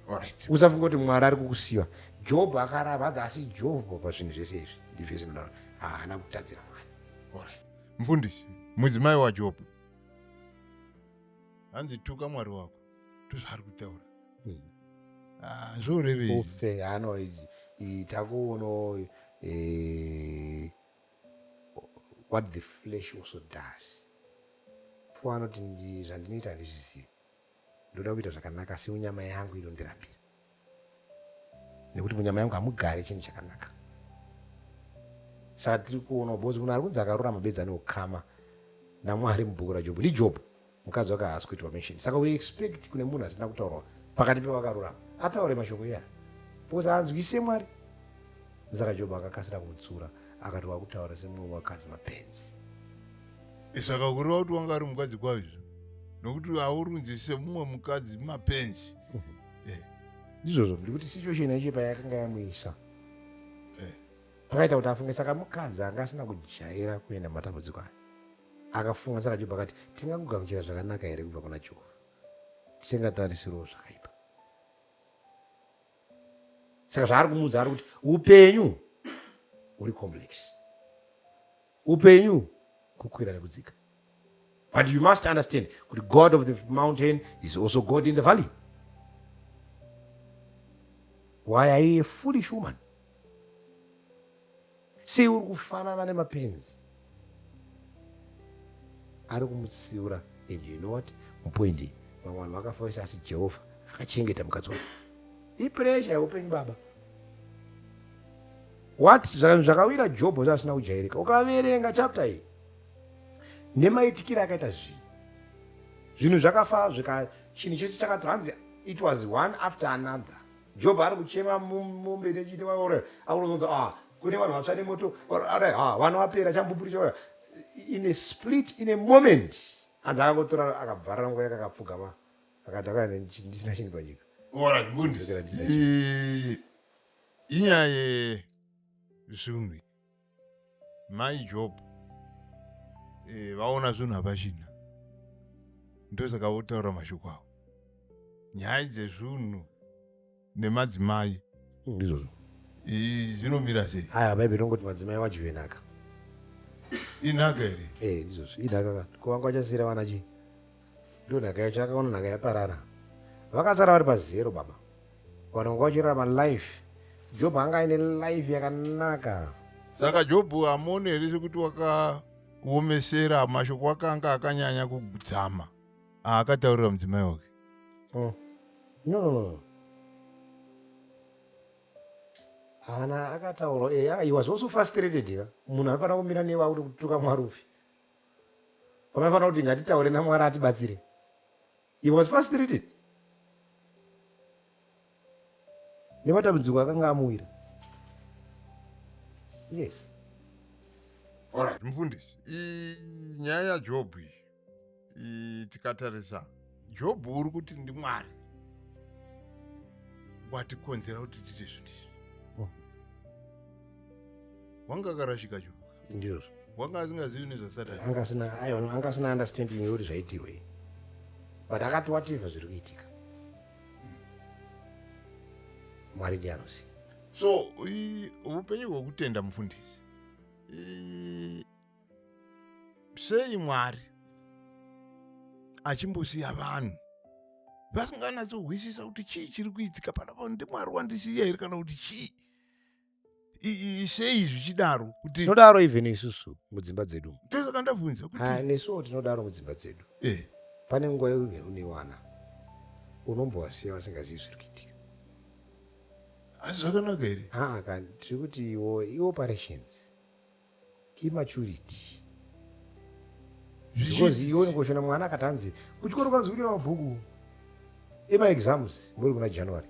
Alright. usafunga kuti Mwari ari kukusiya. Job akaramba, asi Job pazvinhu zvese izvi ndivhesi mudaura haana kutadzira Mwari. Alright. Mfundisi, mudzimai waJob hanzi tuka Mwari wako. ndozvaari kutaura. Zvorevei ufe hano takuono what the flesh also does. Anoti zvandinoita handizvizivi, ndoda kuita zvakanaka asi munyama yangu inondirambira, nekuti munyama yangu hamugare chinhu chakanaka. Saka tiri kuona bhozi munhu ari kunzi akarurama bedzi ane ukama naMwari mubhuku raJobho. NdiJobho mukadzi wake haasi kuitwa mention. Saka we expect kune munhu asina kutaurwa pakati pevakarurama ataure mashoko iya, bhozi anzwise Mwari. Saka Jobho akakasira kumutsura akati wakutaura semumwe wakadzi mapenzi. Saka kureva kuti wanga ari mukadzi kwazvo, nokuti haurunzi semumwe mukadzi mapenzi. Ndizvozvo ndikuti situation yacho payakanga yamuisa pakaita kuti afunge. Saka mukadzi anga asina kujaira kuenda matambudziko aya akafunga. Saka Jobho akati tingakugamuchira zvakanaka here kubva kuna Jehovha, tisingatarisiriwo zvakaipa. Saka zvaari kumudza ari kuti upenyu huri complex, upenyu kukwira nekudzika. But you must understand kuti God of the mountain is also God in the valley. Why are you a foolish woman? Sei uri kufanana nemapenzi? Ari kumutsiura. And you know what? Mupoindi vamwe vanhu vakafaisa asi Jehovha akachengeta mukadzi wake. Ipressure yeupenyu baba. What zvakawira Jobho zvisina kujairika. Ukaverenga chapter iyi nemaitikiro akaita zvinhu zvakafa chinhu chese chakatranzi, it was one after another. Jobho ari kuchema mombe nechiti aunonzwa kune vanhu vatsva nemoto, vanhu vapera chambupuri in a split, in a moment. Hanzi akangotora akabvarira nguva yake akapfugama akati ndisina chinhu panyika. Inyaya zvinhu mai Jobho vaona zvinhu havachina, ndosaka votaura mashoko avo. Nyaya dzezvinhu nemadzimai ndizvozvo zinomira sei? Haya, Bhaibheri rinongoti madzimai wachivenhaka. Inhaka here? Ndizvozvo inhaka. Kuvanga wachasiyira vana chii? Ndo nhaka yacho. Akaona nhaka yaparara, vakasara vari pazero baba. Vanhu vanga vachirarama life. Jobho anga aine life yakanaka. Saka Jobho hamuoni here sekuti wakaomesera mashoko akanga akanyanya kudzama akataurira mudzimai wake? No. Hana akataura. He was also frustrated. Munhu anofanira kumira newa kuti kutuka Marufu. Pamaifanira kuti ngatitaure naMwari atibatsire. He was frustrated nematambudziko akanga amuwira. Yes. Alright, mufundisi, nyaya yaJobho iyi tikatarisa, Jobho uri kuti ndiMwari watikonzera kuti tiite zvindizvi. Wanga akarashika Jobho? Ndizvo. Wanga asingazivi nezvaSatani? Anga asina understanding yokuti zvaitirwei, but akati whatever zviri kuitika Mwari ndiye anoziva. So upenyu hwekutenda mufundisi, sei Mwari achimbosiya vanhu vasinganatsohwisisa kuti chii chiri kuitika panapa, ndiMwari wandisiya here kana kuti chii? Sei zvichidaro? Kuti tinodaro even isusu mudzimba dzedu. ndosaka ndabvunza kuti nesuwo tinodaro mudzimba dzedu. Pane nguva une wana unombovasiya vasingazivi zviri kuitika. asi zvakanaka here? Tiri kuti operations, immaturity. Because iwe ngoshona mwana akatanzi kuchikoro kwanzi kune mabhuku emaexams muri kuna January.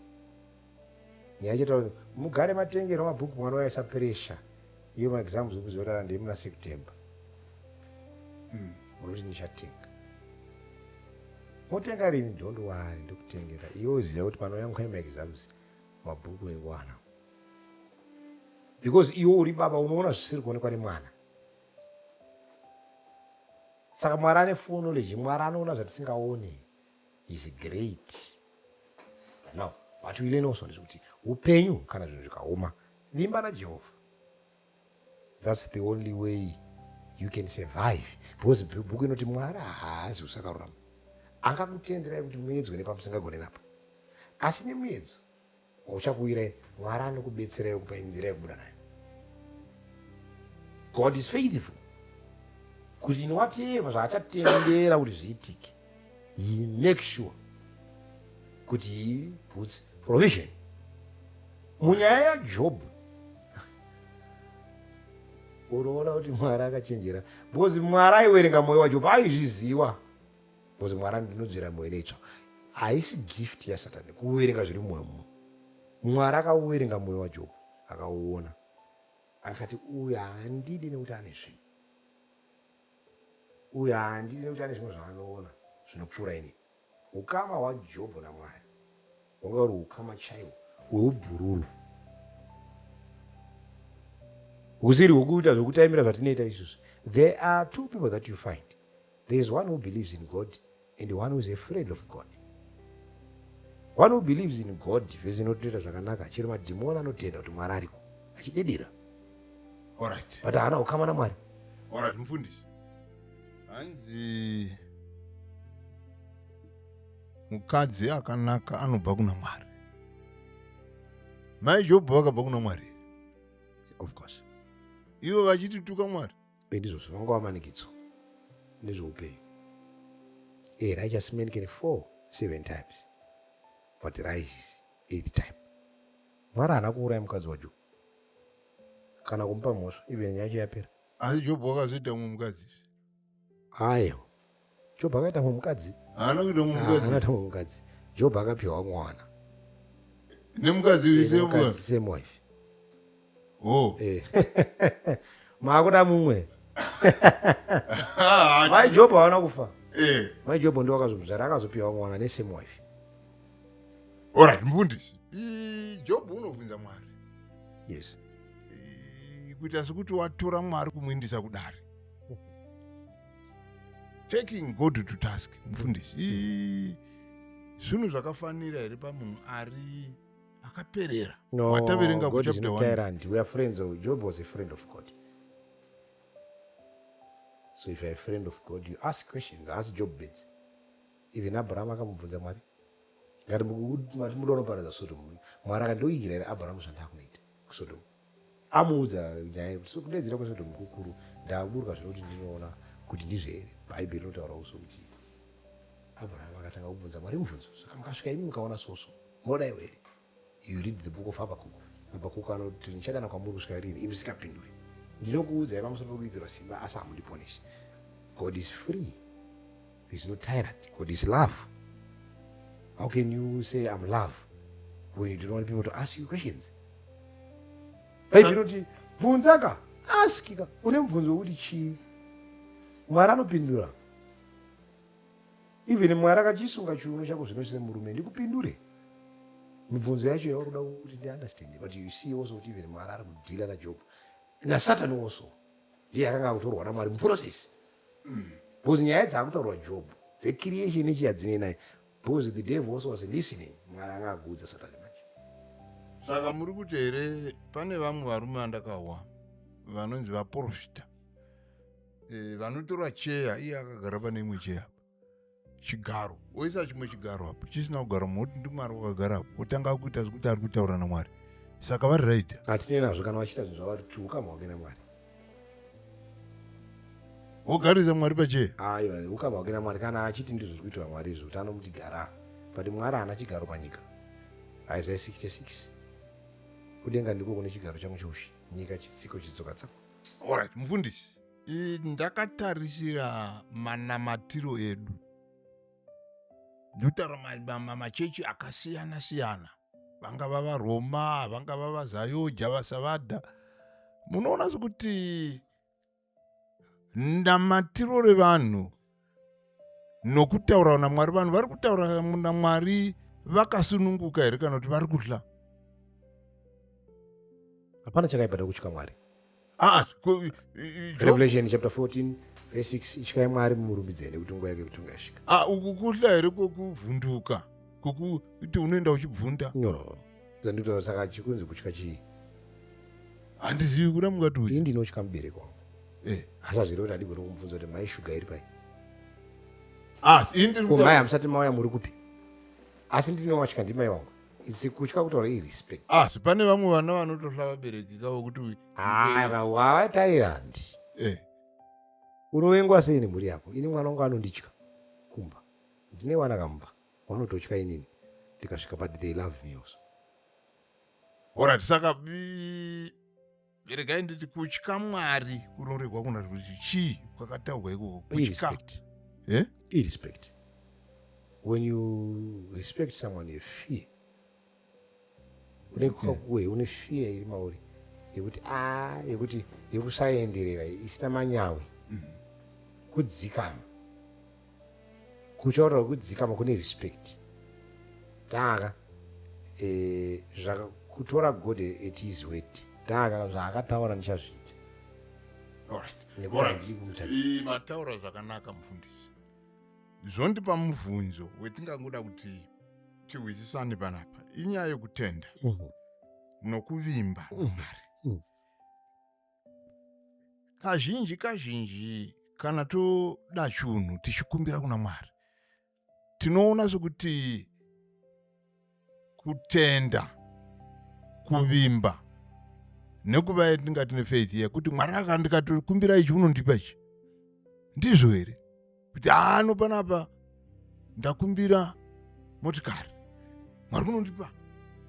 Nyachita mugare matengero mabhuku mwana waisa pressure. Iyo maexams ukuzorara ndemuna September. Unoti ndichatenga. Motenga rini? Don't worry, ndokutengera. Iwe uziva kuti pano yangu maexams mabhuku engwana. Because iwe uri baba unoona zvisiri kuonekwa nemwana. Saka Mwari ane full knowledge. Mwari anoona zvatisingaoni. Is great. Now, what we learn also is kuti upenyu kana zvinhu zvikaoma, vimba naJehovha. That's the only way you can survive. Because bhuku inoti Mwari haazi usakarurama. angakutenderai kuti muedzwe nepamusingagone napa, asi nemuedzo uchakuwirai Mwari anokubetserai kupa nzira yekubuda nayo. God is faithful kuti in whatever zvaachatendera kuti zviitike, he makes sure kuti he puts provision. Munyaya yaJobhu unoona kuti Mwari akachenjera, because Mwari aiwerenga mwoyo waJobhu, aizviziva, because Mwari andinodzvera mwoyo neitsva. Haisi gift yaSatani kuwerenga zviri mumwoyo muno. Mwari akauwerenga mwoyo waJobhu, akauona, akati uyu handidi nekuti ane zvinhu, uyu handidi nekuti ane zvimwe zvaanoona zvinopfuura ini. Ukama hwaJobhu naMwari hwanga uri ukama chaihwo hweubhururu, husiri hwokuita zvokutaimira zvatinoita isusu. There are two people that you find. There is one who believes in God and one who is afraid of God. One who believes in God zvese inotoita zvakanaka, chero madhimoni anotenda kuti Mwari ariko achidedera, Alright. but haana ukama naMwari. Alright, mufundisi. Hanzi mukadzi akanaka anobva kuna Mwari. Mai Jobhu vakabva kuna Mwari. Of course. Ivo vachitutuka Mwari. Ndizvo zvavanga wamanikidzo nezveupenyu. A righteous man can fall 7 times but rises 8th time. Mwari haana kuuraya mukadzi waJobhu kana kumupa mhosva, even yacho yapera. Asi Jobhu wakazoita mumwe mukadzi. Aiwa, Jobhu akaita mumwe mukadzi. Haana kuita mumwe mukadzi. Akaita mumwe mukadzi. Jobhu akapiwa mwana Nemukadzi wise mukadzi same wife. Oh. Maakuda mumwe. Mai Jobhu haana kufa. Mai Jobhu ndiwo akazomuzvara, akazopiwa mwana nesame wife. Alright, mufundisi. Jobhu unobvunza Mwari. Yes. Kuita sekuti watora Mwari kumuindisa kudare. Taking God to task, mufundisi. Zvinhu zvakafanira here pamunhu ari akaperera? No, Wataverenga God is kuchapter not 1. tyrant. We are friends of Job. Was a friend of God. So if you are a friend of God, you ask questions. Ask Job bits. Even Abraham akamubvunza Mwari, ngati mudonoparadza Sodomu, Mwari akandoigira here Abraham zvanda kunoita kuSodomu. Amuudza nyaya kuti kudaidzira kweSodomu kukuru ndaburuka zvinokuti ndinoona kuti ndizvo here. Bhaibheri rinotaura uso kuti Abraham akatanga kubvunza Mwari mubvunzo. Saka mukasvika imi mukaona soso, munodaiwo here? You read the book of Habakkuk. Habakkuk anoti ndichadana kwamuri kusvika rini, imi musikapinduri. Ndinokuudzai pamusoro pekuitirwa simba asi hamundiponesi. God is free. He is not tyrant. God is love. How can you say I'm love when you do not want people to ask you questions? Ndinoti bvunzaka, askika. Une mubvunzo wekuti chii? Mwari anopindura. Even Mwari akachisunga chiuno chako zvino semurume ndikupindure. Mibvunzo yacho yauri kuda kuti ndiunderstand, but you see also kuti even Mwari ari kudhila naJobhu. NaSatani also ndiye akanga akutorwa naMwari muprocess. Because nyaya dzaakutaurwa Jobhu dzecreation ichi yadzine naye, because the devil also was listening. Mwari anga akuudza Satani manje. Saka muri kuti here pane vamwe varume vandakawa vanonzi vaprofita. Vanotora cheya, iye akagara pane imwe cheya. Chigaro, oisa chimwe chigaro apo, chisina kugara moti ndiMwari wakagara apo, otanga kuita sekuti ari kutaura naMwari. Saka vari right. Hatine nazvo kana vachita zvinhu zvavari kuti ukama hwake naMwari. Ogarisa Mwari pacheya. Aiwa, ukama hwake naMwari kana achiti ndizvo zviri kuitwa Mwari izvo, kuti anomuti gara. But Mwari haana chigaro panyika. Isaiah 66. Kudenga ndiko kune chigaro changu choushi, nyika chitsiko chitsoka tsako. Alright, mufundisi. Ndakatarisira manamatiro edu. Ndutaura machechi akasiyana siyana. Vangava vaRoma, vangava vaZayoja, vaSavadha. Munoona sekuti namatiro revanhu nokutaura naMwari, vanhu vari kutaura naMwari vakasununguka here kana kuti vari kutla? Hapana chakaipa kutya Mwari. Job- Revelation chapter 14 verse 6, ityai Mwari mumurumbidzei kuti nguva yake kutonga yasvika. uku kutla here kwokuvhunduka kuti unoenda uchibvunda? No. Zanditaura saka chikunzi kutya chii? Handizivi kuna mungati Ini ndinotya mubereki wangu. Eh. Asi hazviri kuti hadigoni kumubvunza kuti mai shuga iri pai. ini ndiri Ko mai kutaura- hamusati mauya muri kupi? Asi ndinowatya ndimai vangu. Kutya kutaura irespect. asi pane vamwe vana vanotosva vabereki kavo kuti Wawa Thailand. Unovengwa sei nemhuri yako? Ini mwana wangu anonditya kumba. Ndine vana kamba. Vanototya inini. Ndikasvika but they love me also. Alright, saka regai nditi kutya Mwari kunoregwa kuna kuti chii kwakataurwa ikoko kutya. Irrespect. Irrespect. When you respect someone, you fear. Une fear iri mauri yekuti yekusaenderera isina manyawi. Kudzikama. Kuchaura kudzikama kune respect. Taka kutora God at his word. Taka zvaakataura ndichazviita. Mataura zvakanaka mufundisi. Zvondipa mubvunzo wetingangoda kuti tihwisisane panapa. Inyaya yekutenda nokuvimba Mwari. Kazhinji kana toda chinhu tichikumbira kuna Mwari, tinoona sekuti kutenda, kuvimba nekuva yatingati nefaith yekuti Mwari akandikatokumbira ichi unondipa ichi. Ndizvo here? Kuti ano panapa ndakumbira motikari, Mwari unondipa.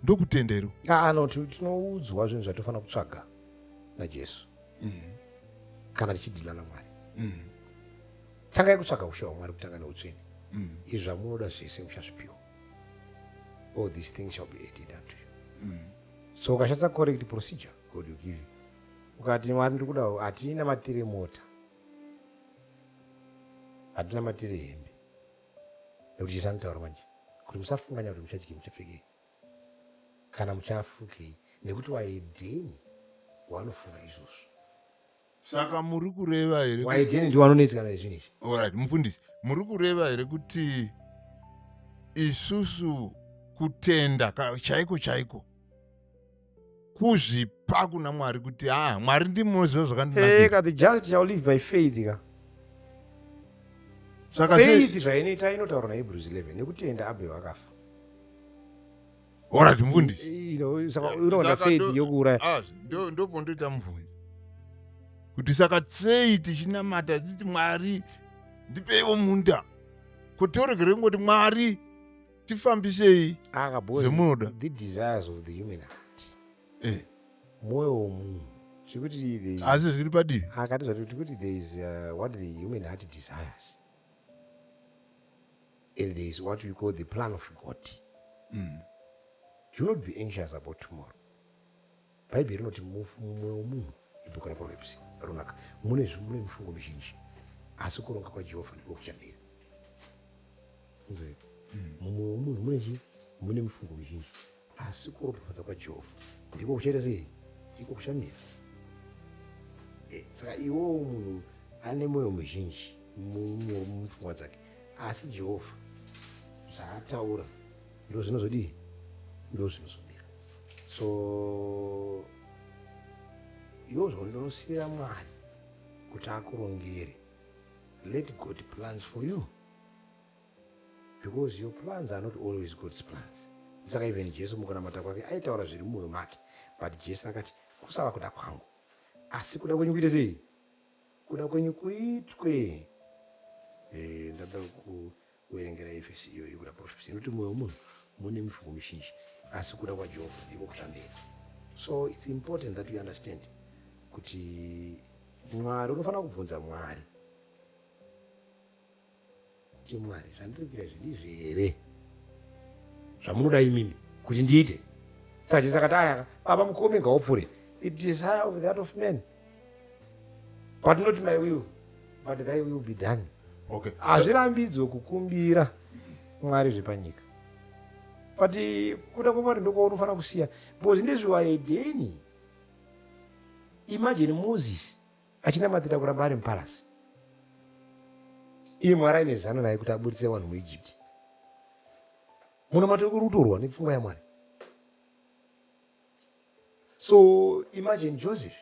Ndokutendero. Tinoudzwa zvinhu zvatofana kutsvaga naJesu kana tichidhila naMwari. Tangai kutsvaga ushe hwaMwari kutanga neutsvene. Izvi zvamunoda zvese muchazvipiwa. All these things shall be added unto you. So ukashandisa correct procedure, God will give you. Ukati Mwari ndiri kuda, hatina matire mota, hatina matire hembe, nekuti Jesu anotaura manje kuti musafunganya kuti muchadyi muchapfekei kana muchafukei, nekuti waedheni wanofunga izvozvo. Saka muri kureva here? Waedheni ndiwo anonetsekana nezvinhu izvi. Alright, mufundisi, muri kureva here kuti isusu kutenda chaiko kuzvipa kuna Mwari kuti Mwari ndimunoziva zvakandinakira. The just shall live by faith ka. Saka faith zvainoita inotaura naHebrews 11 nekutenda Abel akafa. Alright, mufundisi. Saka unoona faith yokuuraya. Ndopo ndoita mubvunzo kuti saka sei tichinamata titi Mwari ndipeiwo munda kuti toregere ngoti Mwari tifambisei zvemunoda. The desires of the human heart. Mwoyo womunhu. Asi zviri padivi. Akati zvati there is what the human heart desires. And there is what we call the plan of God. Do not be anxious about tomorrow. Bible rinoti mwoyo womunhu, ibhuku raProverbs ronaka, mune mifungo mizhinji, asi kuronga kwaJehovha ndiko kuchamira. Mumwoyo womunhu mune mifungo mizhinji, asi kuropafadza kwaJehovha ndiko kuchaita sei? Ndiko kuchamira. Saka iwowo munhu ane mwoyo muzhinji mupfungwa dzake, asi Jehovha zvaataura ndo zvinozodii? Ndo zvinozomira. So izvozvo ndinosiyira Mwari kuti akurongere. Let God plans for you, because your plans are not always God's plans. Saka even Jesu mukunamata kwake aitaura zviri mumwoyo make, but Jesu akati kusava kuda kwangu asi kuda kwenyu kuite sei? Kuda kwenyu kuitwe. Ndada kuverengera Efesi iyoyo kuda Proverbs inoti mwoyo womunhu mune mifungo mizhinji, asi kuda kwaJehovha ndiko kuchamira. So it's important that we understand kuti Mwari unofana kubvunza Mwari kuti Mwari zvandiri kuita zvindizvi here zvamunoda imimi kuti ndiite? Saka Jesu akati aya baba mukome ngaupfure, the desire of the heart of man, but not my will but thy will be done. Okay. Hazvirambidzwe kukumbira Mwari zvepanyika, but kuda kwaMwari ndokwaunofanira kusiya, because ndezvewaedheni. Imagine Moses achinamatira kuramba ari muparasi, iye Mwari aine zano naye kuti abudise vanhu muEgypt. Munomatira kurutorwa nepfungwa yaMwari. So imagine Joseph,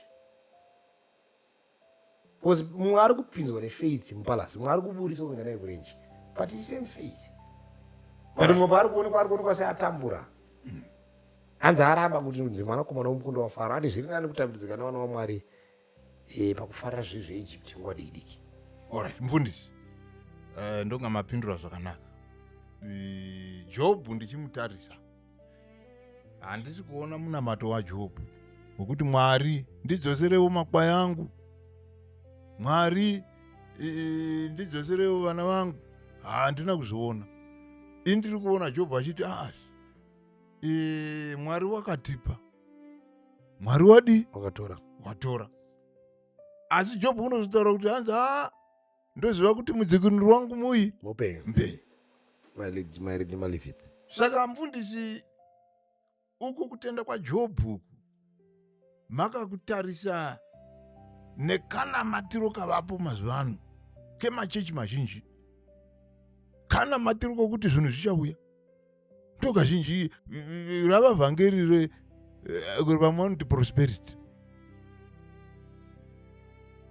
because Mwari kupinzwa nefaith mupalasi, Mwari kubudisa kuenda naye kurenji, but the same faith. But mumwe ari kuonekwa seatambura. Hanzi aramba kuti mwanakomana womukunda wafaro ane zviri nani kutambudzika nevana vaMwari pakufarira zvinhu zveIjipti nguva diki. Alright, mufundisi. Ndonga mapindura zvakanaka. Jobhu ndichimutarisa, handisi kuona munamato waJobhu wokuti Mwari ndidzoserewo makwai angu, Mwari ndidzoserewo vana vangu. Handina kuzviona. Ndiri kuona Jobhu achiti Mwari wakatipa, Mwari watora. Asi Jobhu unozvitaura kuti hanzi ndoziva kuti mudzikinuri wangu mupenyu. Saka mufundisi, uku kutenda kwaJobhu makakutarisa nekanamatiro kavapo mazuva ano kemachechi mazhinji, kanamatiro kokuti zvinhu zvichauya. Ndo kazhinji rava vhangeri vamwe vanoti prosperity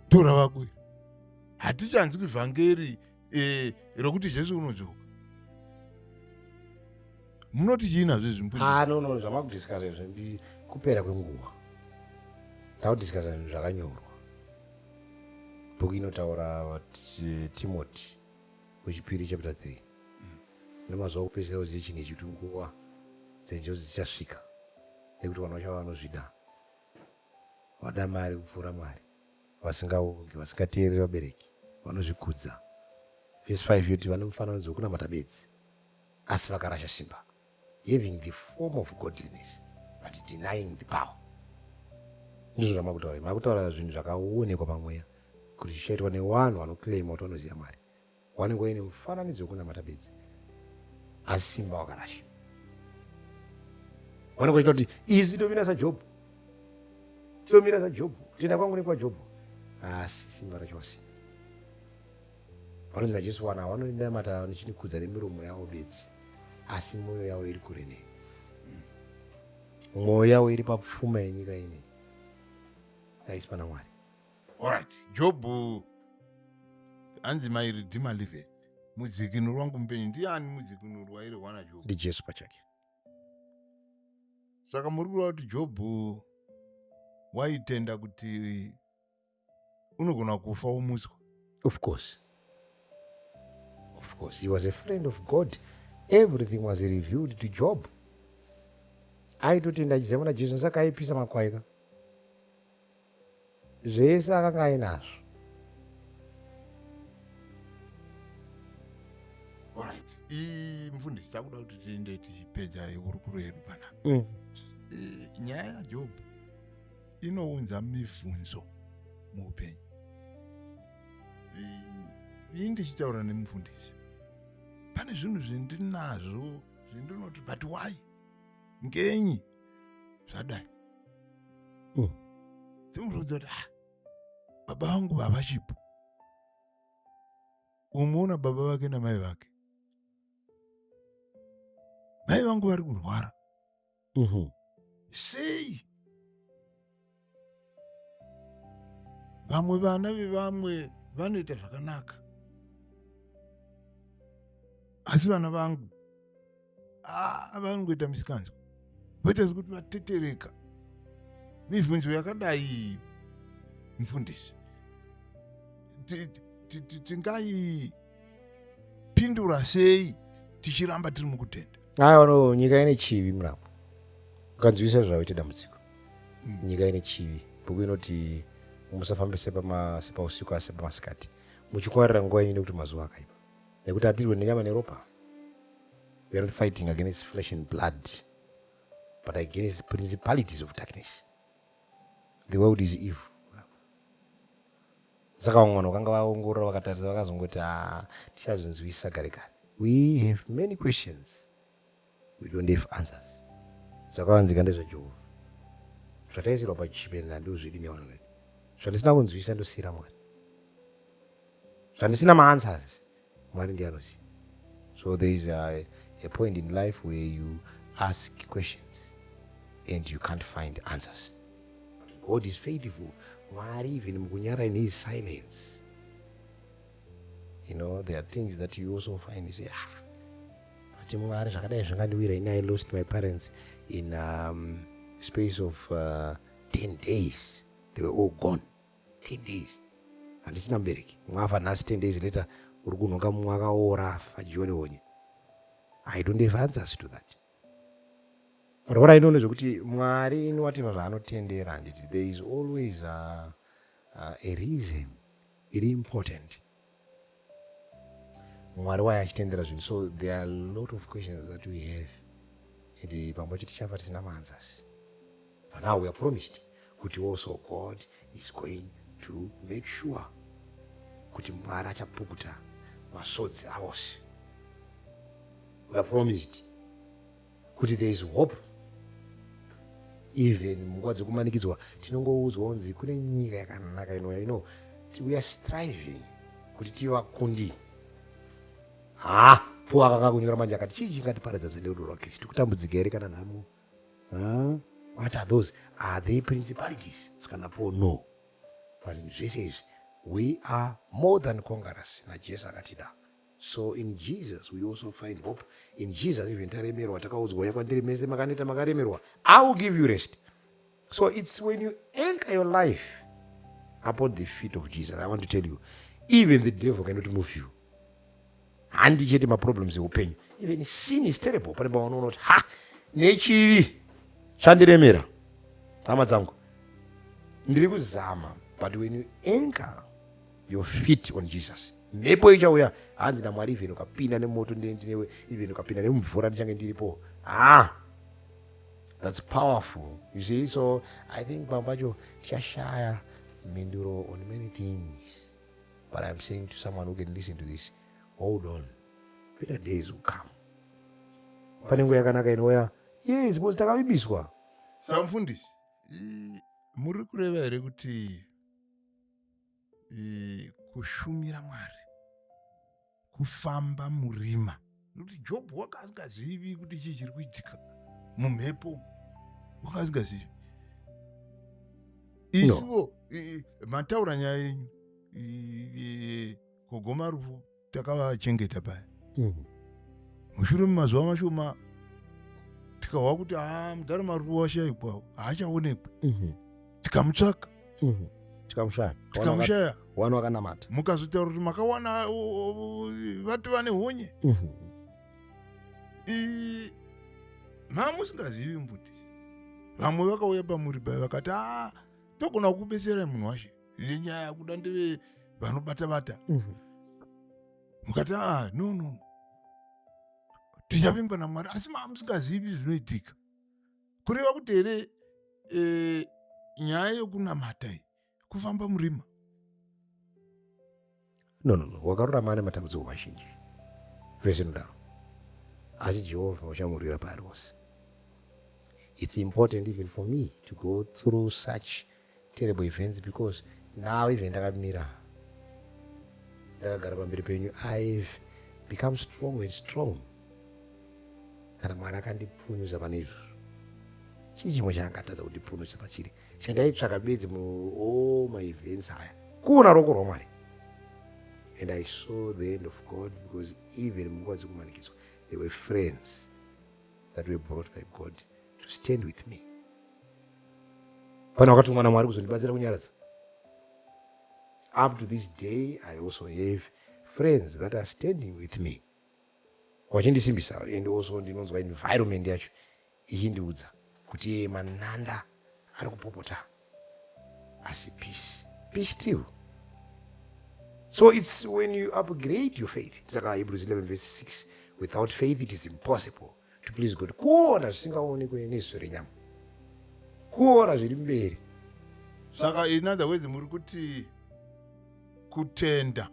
torava kuya. Hatichanzwi vhangeri rokuti Jesu unodzoka. Munoti chiina zvezvi mufundisi? No, zvamakudhiskasa izvi kupera kwenguva. Takudhiskasa zvinhu zvakanyorwa. Bhuku inotaura Timoti wechipiri chapter 3. Nemazuva okupedzisira uziye chinhu ichi kuti nguva dzenjodzi dzichasvika, nekuti vanhu vachava vanozvida, vada mari kupfuura Mwari, vasingaongi, vasingateereri vabereki, vanozvikudza. Verse 5 yoti vane mufananidzo wokunamata bedzi asi vakarasha simba, having the form of godliness but denying the power. Ndizvo zvamakutaura. Makutaura zvinhu zvakaonekwa pamweya kuti zvichaitwa nevanhu vanoclaima kuti vanoziva Mwari, vanenge vaine mufananidzo wokunamata bedzi asi simba wakarasha. Vanenge vachita kuti isu titomira saJobhu, kutenda kwangu nekwaJobhu, asi simba racho simba. Vanonzi naJesu wana vanonamata vachikudza nemiromo yavo bedzi, asi mwoyo yavo iri kure neni. Mwoyo yavo iri papfuma yenyika ine, haisi pana Mwari. Alright, Jobhu hanzi my redeemer liveth, mudzikinuri wangu mupenyu. Ndiani mudzikinuri wairehwa naJobhu? NdiJesu pachake. Saka muri kureva kuti Jobhu waitenda kuti unogona kufa womuswa. Of course, he was a friend of God. Everything was revealed to Job. Aitotenda achiziva muna Jesu, saka aipisa makwai zvese akanga ainazvo. Alright, mufundisi, takuda kuti tiende tichipedza urukuro yedu panapa. Nyaya yaJobhu inounza mibvunzo muupenyu. Ndichitaura nemufundisi, pane zvinhu zvendinazvo zvendinoti but why, ngenyi zvadai. Ndinoudza kuti baba vangu havachipo. Umoona baba vake namai vake. Mai vangu vari kurwara. Sei vamwe vana vevamwe vanoita zvakanaka, asi vana vangu vanongoita misikanzwa, voita sekuti vatetereka. Mibvunzo yakadai, mufundisi, tingaipindura sei tichiramba tiri mukutenda? No, nyika ine chivi murapo. Ukanzwisa zvaite dambudziko. Nyika ine chivi. Bhuku inoti musafambe sepausiku asi sepamasikati, muchikwarira nguva yenyu nekuti mazuva akaipa. Nekuti hatirwi nenyama neropa. We are not fighting against flesh and blood, but against principalities of darkness. The world is evil. Saka vamwe vakanga vaongorora vakatarisa vakazongoti tichazvinzwisa gare gare. We have many questions, we don't have answers. Zvakavanzika ndezvaJehovha. Zvataisirwa pachipenera ndozvedu nevanhu vedu. Zvandisina kunzwisa ndosiyira Mwari. Zvandisina maanswers, Mwari ndiye anoziva. So there is a point in life where you ask questions and you can't find answers. God is faithful. Mwari even mukunyara in his silence There are things that you also find, you say, but Mwari zvakadai zvangandiwira. I lost my parents in space of 10 days. They were all gone. 10 days. Handisina mubereki. Mwafa nhasi 10 days later uri kunhonga mumwe akaora afa John Honye. I don't have answers to that. But what I know is kuti Mwari in whatever zvaanotendera, and there is always a reason. It is important. Mwari why achitendera zvinhu. So there are a lot of questions that we have. And pamwe tichava tisina answers. But now we are promised kuti also God is going to make sure kuti Mwari achapukuta masodzi awose. We are promised kuti there is hope. Even munguva dzekumanikidzwa tinongoudzwa kunzi kune nyika yakanaka inouya. We are striving kuti tive vakundi. Po akanga kunyora manje akati chii chingatiparadza rudo rwaKristu? Kutambudzika here kana nhamo? What are those? Are they principalities? Kana po no. But in Jesus we are more than conquerors. Na Jesu akatida. So in Jesus we also find hope. In Jesus even taremerwa takaudzwa yakwandiri mese makaneta makaremerwa, I will give you rest. So it's when you anchor your life upon the feet of Jesus, I want to tell you, even the devil cannot move you. Handi chete maproblems eupenyu. Even sin is terrible. Pane panoona kuti nechiri chandiremera hama dzangu ndiri kuzama. But when you anchor your feet on Jesus, mhepo ichauya, hanzi naMwari even ukapinda nemoto ndinewe, even ukapinda nemvura ndichange ndiripo. That's powerful, you see. So I think pambacho tichashaya menduro on many things. But I'm saying to someone who can listen to this, hold on, better days will come. Pane nguva yakanaka inouya. Yes, because takavibiswa. Samfundisi, muri kureva here kuti kushumira Mwari, kufamba murima, nokuti Jobho wakasingazivi kuti chii chiri kuitika mumhepo, wakasingazivi. Isivo mataura nyaya yenyu Gogo Marufu takavachengeta paya. Mushure memazuva mashoma tikahwa kuti mudhara Marufu washayikwa, haachaonekwi. Tikamutsvaka, tikamushaya, wanu wakanamata, mukazotaura kuti makawana vati vane honye. Mamusingazivi mbuti. Vamwe vakauya pamuri paya vakati togona kukubetserai munhu washe nenyaya yakuda ndeve vanobata-bata. Mukati no, tichavimba naMwari, asi mamusingazivi zvinoitika. Kureva kuti here nyaya yokunamata iyi kufamba murima. No, wakarurama ane matambudziko mazhinji. Vese nodaro. Asi Jehovha uchamurwira paari wose. It's important even for me to go through such terrible events, because now even ndakamira ndakagara pamberi penyu, I've become strong and strong. Kana Mwari akandipunyuza pane izvozvo. Chii chimwe chaangatadza kundipunyuza pachiri chandaitsvaka bedzi all my events aya, kuona ruoko rwaMwari. And I saw the hand of God, because even munguva dzekumanikidzwa there were friends that were brought by God to stand with me. Pana wakatumwa naMwari kuzondibatsira kunyaradza. Up to this day I also have friends that are standing with me, wachindisimbisa. And also ndinonzwa environment yacho ichindiudza kuti manhanda ari kupopota, asi peace still. So it's when you upgrade your faith. Saka Hebrews 11 verse 6, without faith it is impossible to please God. Kuona zvisingaonekwe neziso renyama, kuona zviri mberi. Saka in other words muri kuti kutenda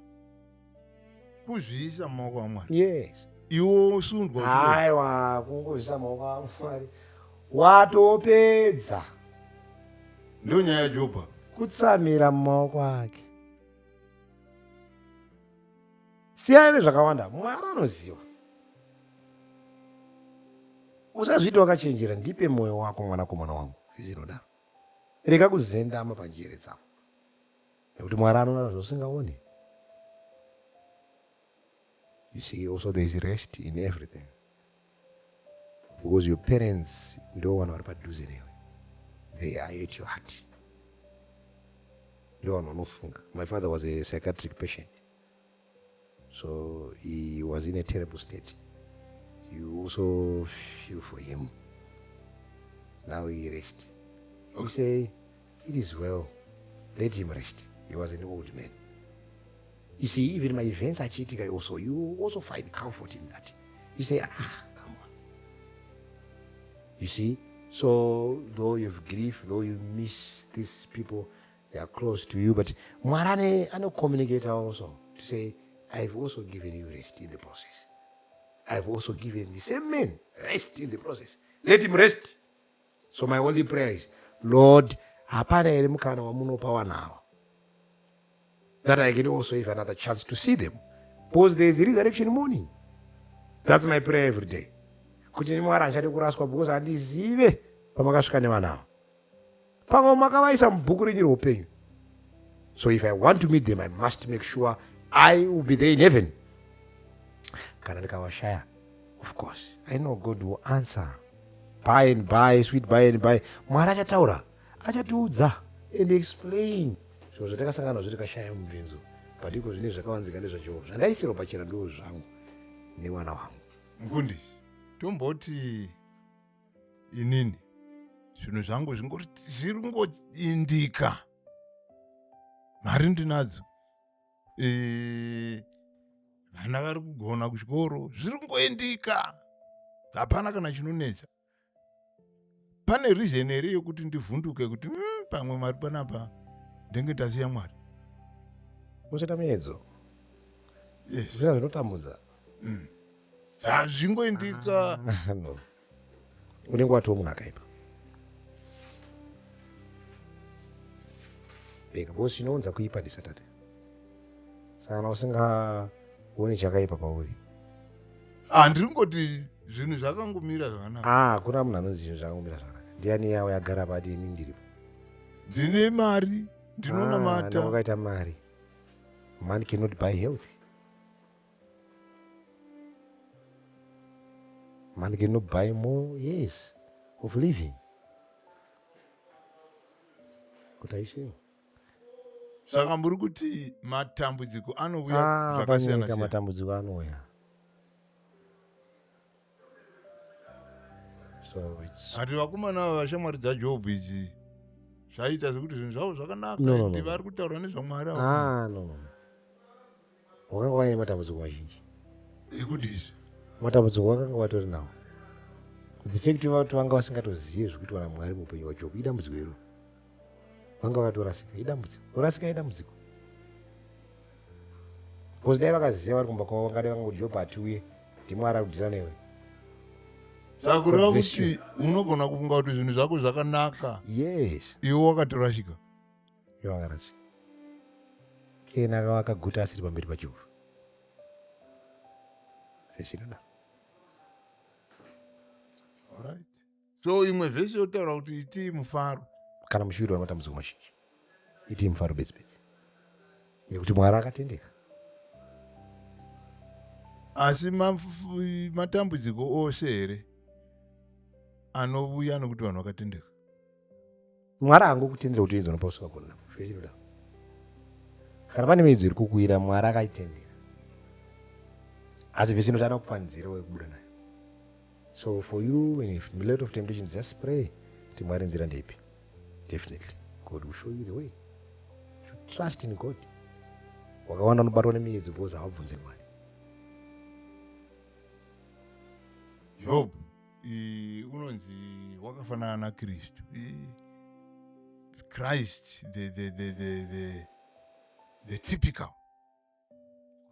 kuzviisa mumaoko aMwari. Yes. Iwo usundwa. Aiwa, kungozviisa mumaoko aMwari watopedza. Ndio nyaya yaJobho. Kutsamira mumaoko ake. Siyana nezvakawanda, Mwari anoziva. Usazviti wakachenjera, ndipe mwoyo wako mwanakomana wangu, zvinodaro. Rega kuzendama panjere dzako, nekuti Mwari anoona zvausingawoni. You see, also there is rest in everything. Because your parents don't want to reproduce anyway. They are at your heart. My father was a psychiatric patient. So he was in a terrible state. You also feel for him. Now he rests. You say, it is well. Let him rest. He was an old man. You see, even my events are cheating also. You also find comfort in that. You say, come on. You see? So, though you have grief, though you miss these people, they are close to you, but Marane, I know communicator also to say, I've also given you rest in the process. I've also given the same man rest in the process. Let him rest. So my only prayer is, Lord, hapana ere mukana wa munopawa now, that I can also have another chance to see them. Because there is resurrection morning. That's my prayer every day. Kuti nimwara nchade kuraswa because andizive pamakasvika nevanawo. Pamwe makavaisa mubhuku renyu reupenyu. So if I want to meet them, I must make sure I will be there in heaven. Kana ndikavashaya, of course, I know God will answer. By and by, sweet by and by. Mwari achataura, achatiudza and explain. So zvatakasangana nazvo tikashaya mubvinzo. Patiko zvine zvakawanzika nezvaJehovha. Zvandaisiro pachena ndo zvangu nemwana wangu. Mufundisi, tomboti inini zvinhu zvangu zviri kungoindika. Mari ndinadzo. Vana vari kugona kuchikoro zviri kungoindika. Hapana kana chinonetsa. Pane reason here yokuti ndivhunduke kuti pamwe mari panapa ndenge ndasiya Mwari. Kuchita miedzo. Yes. Zvina zvinotambudza. Zvingoindika. No. Unenge watiwo munhu akaipa. Beka, because chinounza kuipa ndisatate. Saka usingaoni chakaipa pauri. Ndiri kungoti zvinhu zvakangomira zvakanaka. Kuna munhu anozi zvinhu zvakangomira zvakanaka. Ndiani yawo yagara pati ini ndiripo. Ndine mari, ndinoona mata. Wakaita mari. Man cannot buy health. Man cannot buy more years of living. Kuti aisei. Saka muri kuti matambudziko anouya zvakasiyana siyana. Matambudziko anouya. So it's Ati vakomana vashamwari dzaJobhu idzi zvaita sekuti zvinhu zvavo zvakanaka. Ndi vari kutaura nezvaMwari. No. Wakanga waine matambudziko mazhinji. Ekudizve. Matambudziko wakanga watori nawo. The fact kuti vanga vasingatozivi zvikuitwa naMwari muupenyu hwaJobhu idambudziko iro. Vanga vakatorasika idambudziko. Kurasika idambudziko. Because dai vakaziva vari kumba kwavo vangadai vangoti Jobhu hatiuye ndiMwari ari kudhira newe. Saka kureva kuti unogona kufunga kuti zvinhu zvako zvakanaka. Yes. Iwe wakatorashika. Iwe wakarasika. Kena vakaguta asiri pamberi paJehovha. Zvisinodaro. Alright. So imwe vhesi yotaura kuti itii mufaro. Kana mushuviro wamatambudziko mazhinji. Itii mufaro bedzi. Nekuti Mwari akatendeka. Asi matambudziko ose here anouya nokuti vanhu vakatendeka. Mwari angokutendera kuti uenze nopausingagona. Zvisinodaro. Kana pane miedzo iri kukuira Mwari akaitendera. Asi vhesi inoti anokupa nzira wekubuda nayo. So for you, in a lot of temptations, just pray. Mwari nzira ndeipi. Definitely. God will show you the way. You trust in God. Wakawanda unobatwa nemiedzo because havabvunze Mwari. Job unonzi wakafanana naKristu. Christ, the typical,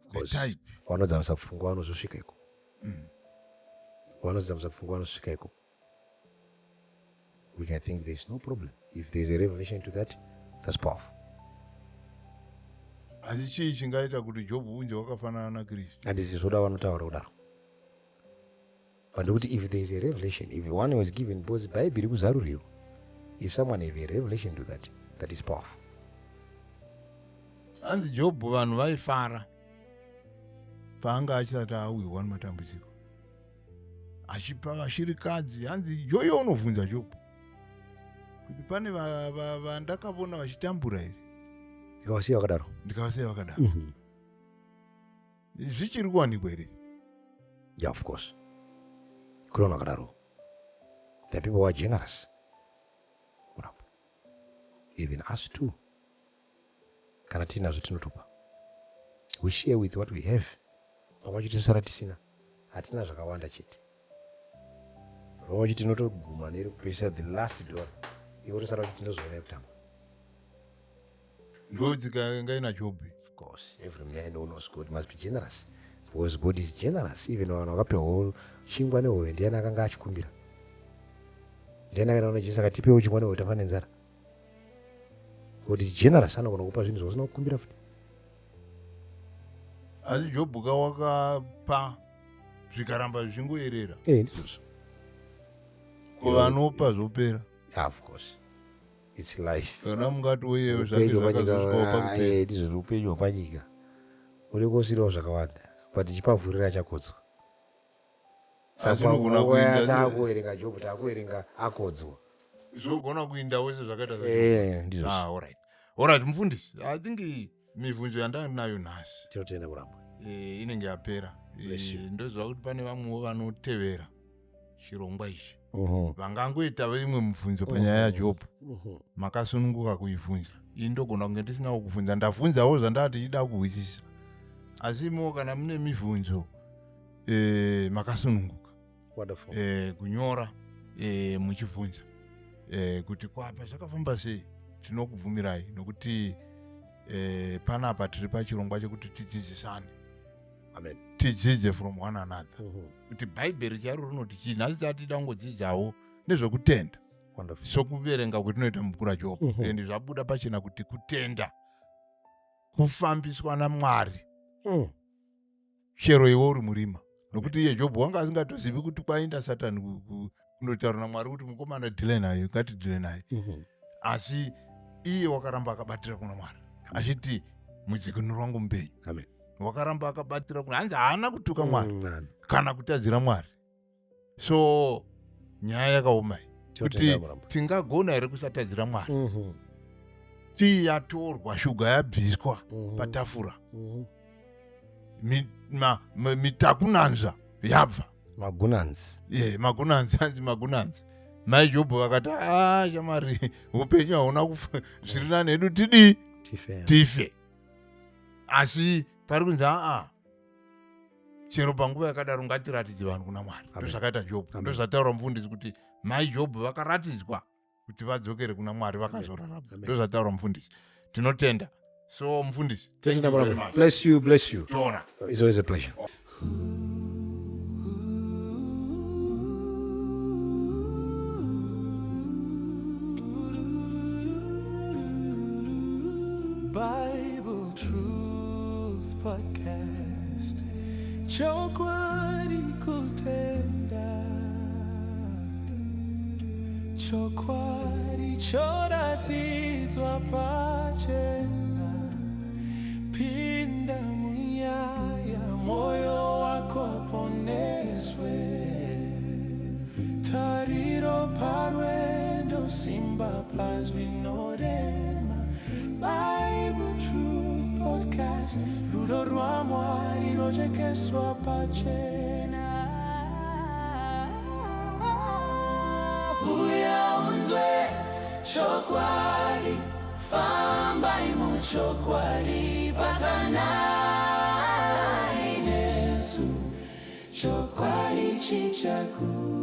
the type. Wanodzamisa kufungwa vanozosvika iko. Wanodzamisa kufungwa vanosvika iko. We can think there's no problem. If there's a revelation to that, that's powerful. Asi chii chingaita kuti Job unje wakafanana naKristu? Handisi zvoda vanotaura kudaro. But if there's a revelation, if one was given, because Bible iri kuzarurirwa. If someone have a revelation to that, that is powerful. Anzi Job vanhu vaifara. paanga achisati awirwa nematambudziko, achipa vashirikadzi. Hanzi iyoyo unovhunza Jobho kuti pane vandakavona vachitambura here, Ikawasiya wakadaro. ndikavasiya vakadaro. Zvichiri kuwanikwa here? Yeah, of course. Kunoona wakadaro. The people who are generous. Murambwi. Even us too. Kana tinazvo tinotupa. We share with what we have. Pamwe chitosara tisina. Hatina zvakawanda chete. Pamwe tinotoguma nerikupesa the last dollar. Iwo tosara kuti tinozoona yekutamba. Ndodzika ngaina Jobho. Of course, every man who knows God must be generous. Because God is generous. Even vanhu vakapewa chingwa nehowe ndiani akanga achikumbira. Ndiani akaona Jesu akatipewo chingwa nehowe tafa nenzara. God is generous, anogona kupa zvinhu zvausina kukumbira futi. Asi Jobho wakapa zvikaramba zvichingoerera. Ndizvozvo. Kuvanopa zvopera. Yeah, of course. It's life. Kana mungati uyewo zvake zvakazosvikawo pakupera. Ndizvo upenyu hwapanyika. Uri kosirawo zvakawanda. But chipavhurira chakodzwa. Asinogona kuinda. Taakuerenga Jobho, taakuerenga akodzwa. Zvogona kuinda wese zvakaita Ndizvo. Alright. Alright, mufundisi. I think mibvunzo yandanayo nhasi. Tinotenda Murambwi. Inenge yapera. Ndoziva kuti pane vamwewo vanotevera chirongwa ichi. Vangangoita imwe mibvunzo panyaya yaJobho. Makasununguka kuibvunza. Ini ndogona kunge ndisina kukubvunza. Ndabvunzawo zvandati ndichida kuhwisisa. Asi imo kana mune mibvunzo makasununguka. Wonderful. Kunyora muchibvunza. Kuti kwapa zvakafamba sei tinokubvumirai nokuti panapa tiri pachirongwa chekuti tidzidzisane. Amen. Tidzidze from one another. Kuti Bhaibheri charo rinoti chii, nhasi tatida kungodzidzawo nezvekutenda. Wonderful. Sokuverenga kwetinoita mubhuku raJobho. And zvabuda pachena kuti kutenda kufambiswa naMwari. Chero iwe uri murima. Nokuti iye Jobho wanga asingatozivi kuti kwainda Satani kundotaura naMwari kuti mukomana dhile naye, ngatidhile naye. Asi iye wakaramba akabatira kuna Mwari. Achiti mudzikinuri wangu mupenyu. Amen. Wakaramba akabatira kuna, hanzi haana kutuka Mwari kana kutadzira Mwari. So nyaya yakaoma kuti tingagona here kusatadzira Mwari. Tii yatorwa, shuga yabviswa patafura. Mitakunanzva yabva. Magunanzi. Magunanzi, hanzi magunanzi. Mai Jobho vakati shamwari upenyu hauna kufa, zviri nani hedu tife. Asi pari kunzi chero panguva yakadaro ngatiratidze vanhu kuna Mwari. Ndozvakaita Jobho. Ndozvataura mufundisi kuti mai Jobho vakaratidzwa kuti vadzokere kuna Mwari vakazorarama. Ndozvataura mufundisi. Tinotenda. So mufundisi. Bless you. Tona. It's always a pleasure. Bible Truth Podcast. Chokwadi kutenda. Chokwadi choratizwa pachena. Pinda muyaya moyo wako poneswe. Tariro parwendo simba plus vinorema. Bible Truth Podcast. Rudo rwa Mwari rojekeswa pachena. Uya unzwe chokwadi. Famba imo chokwadi. Patana inesu. Chokwadi chichakusu.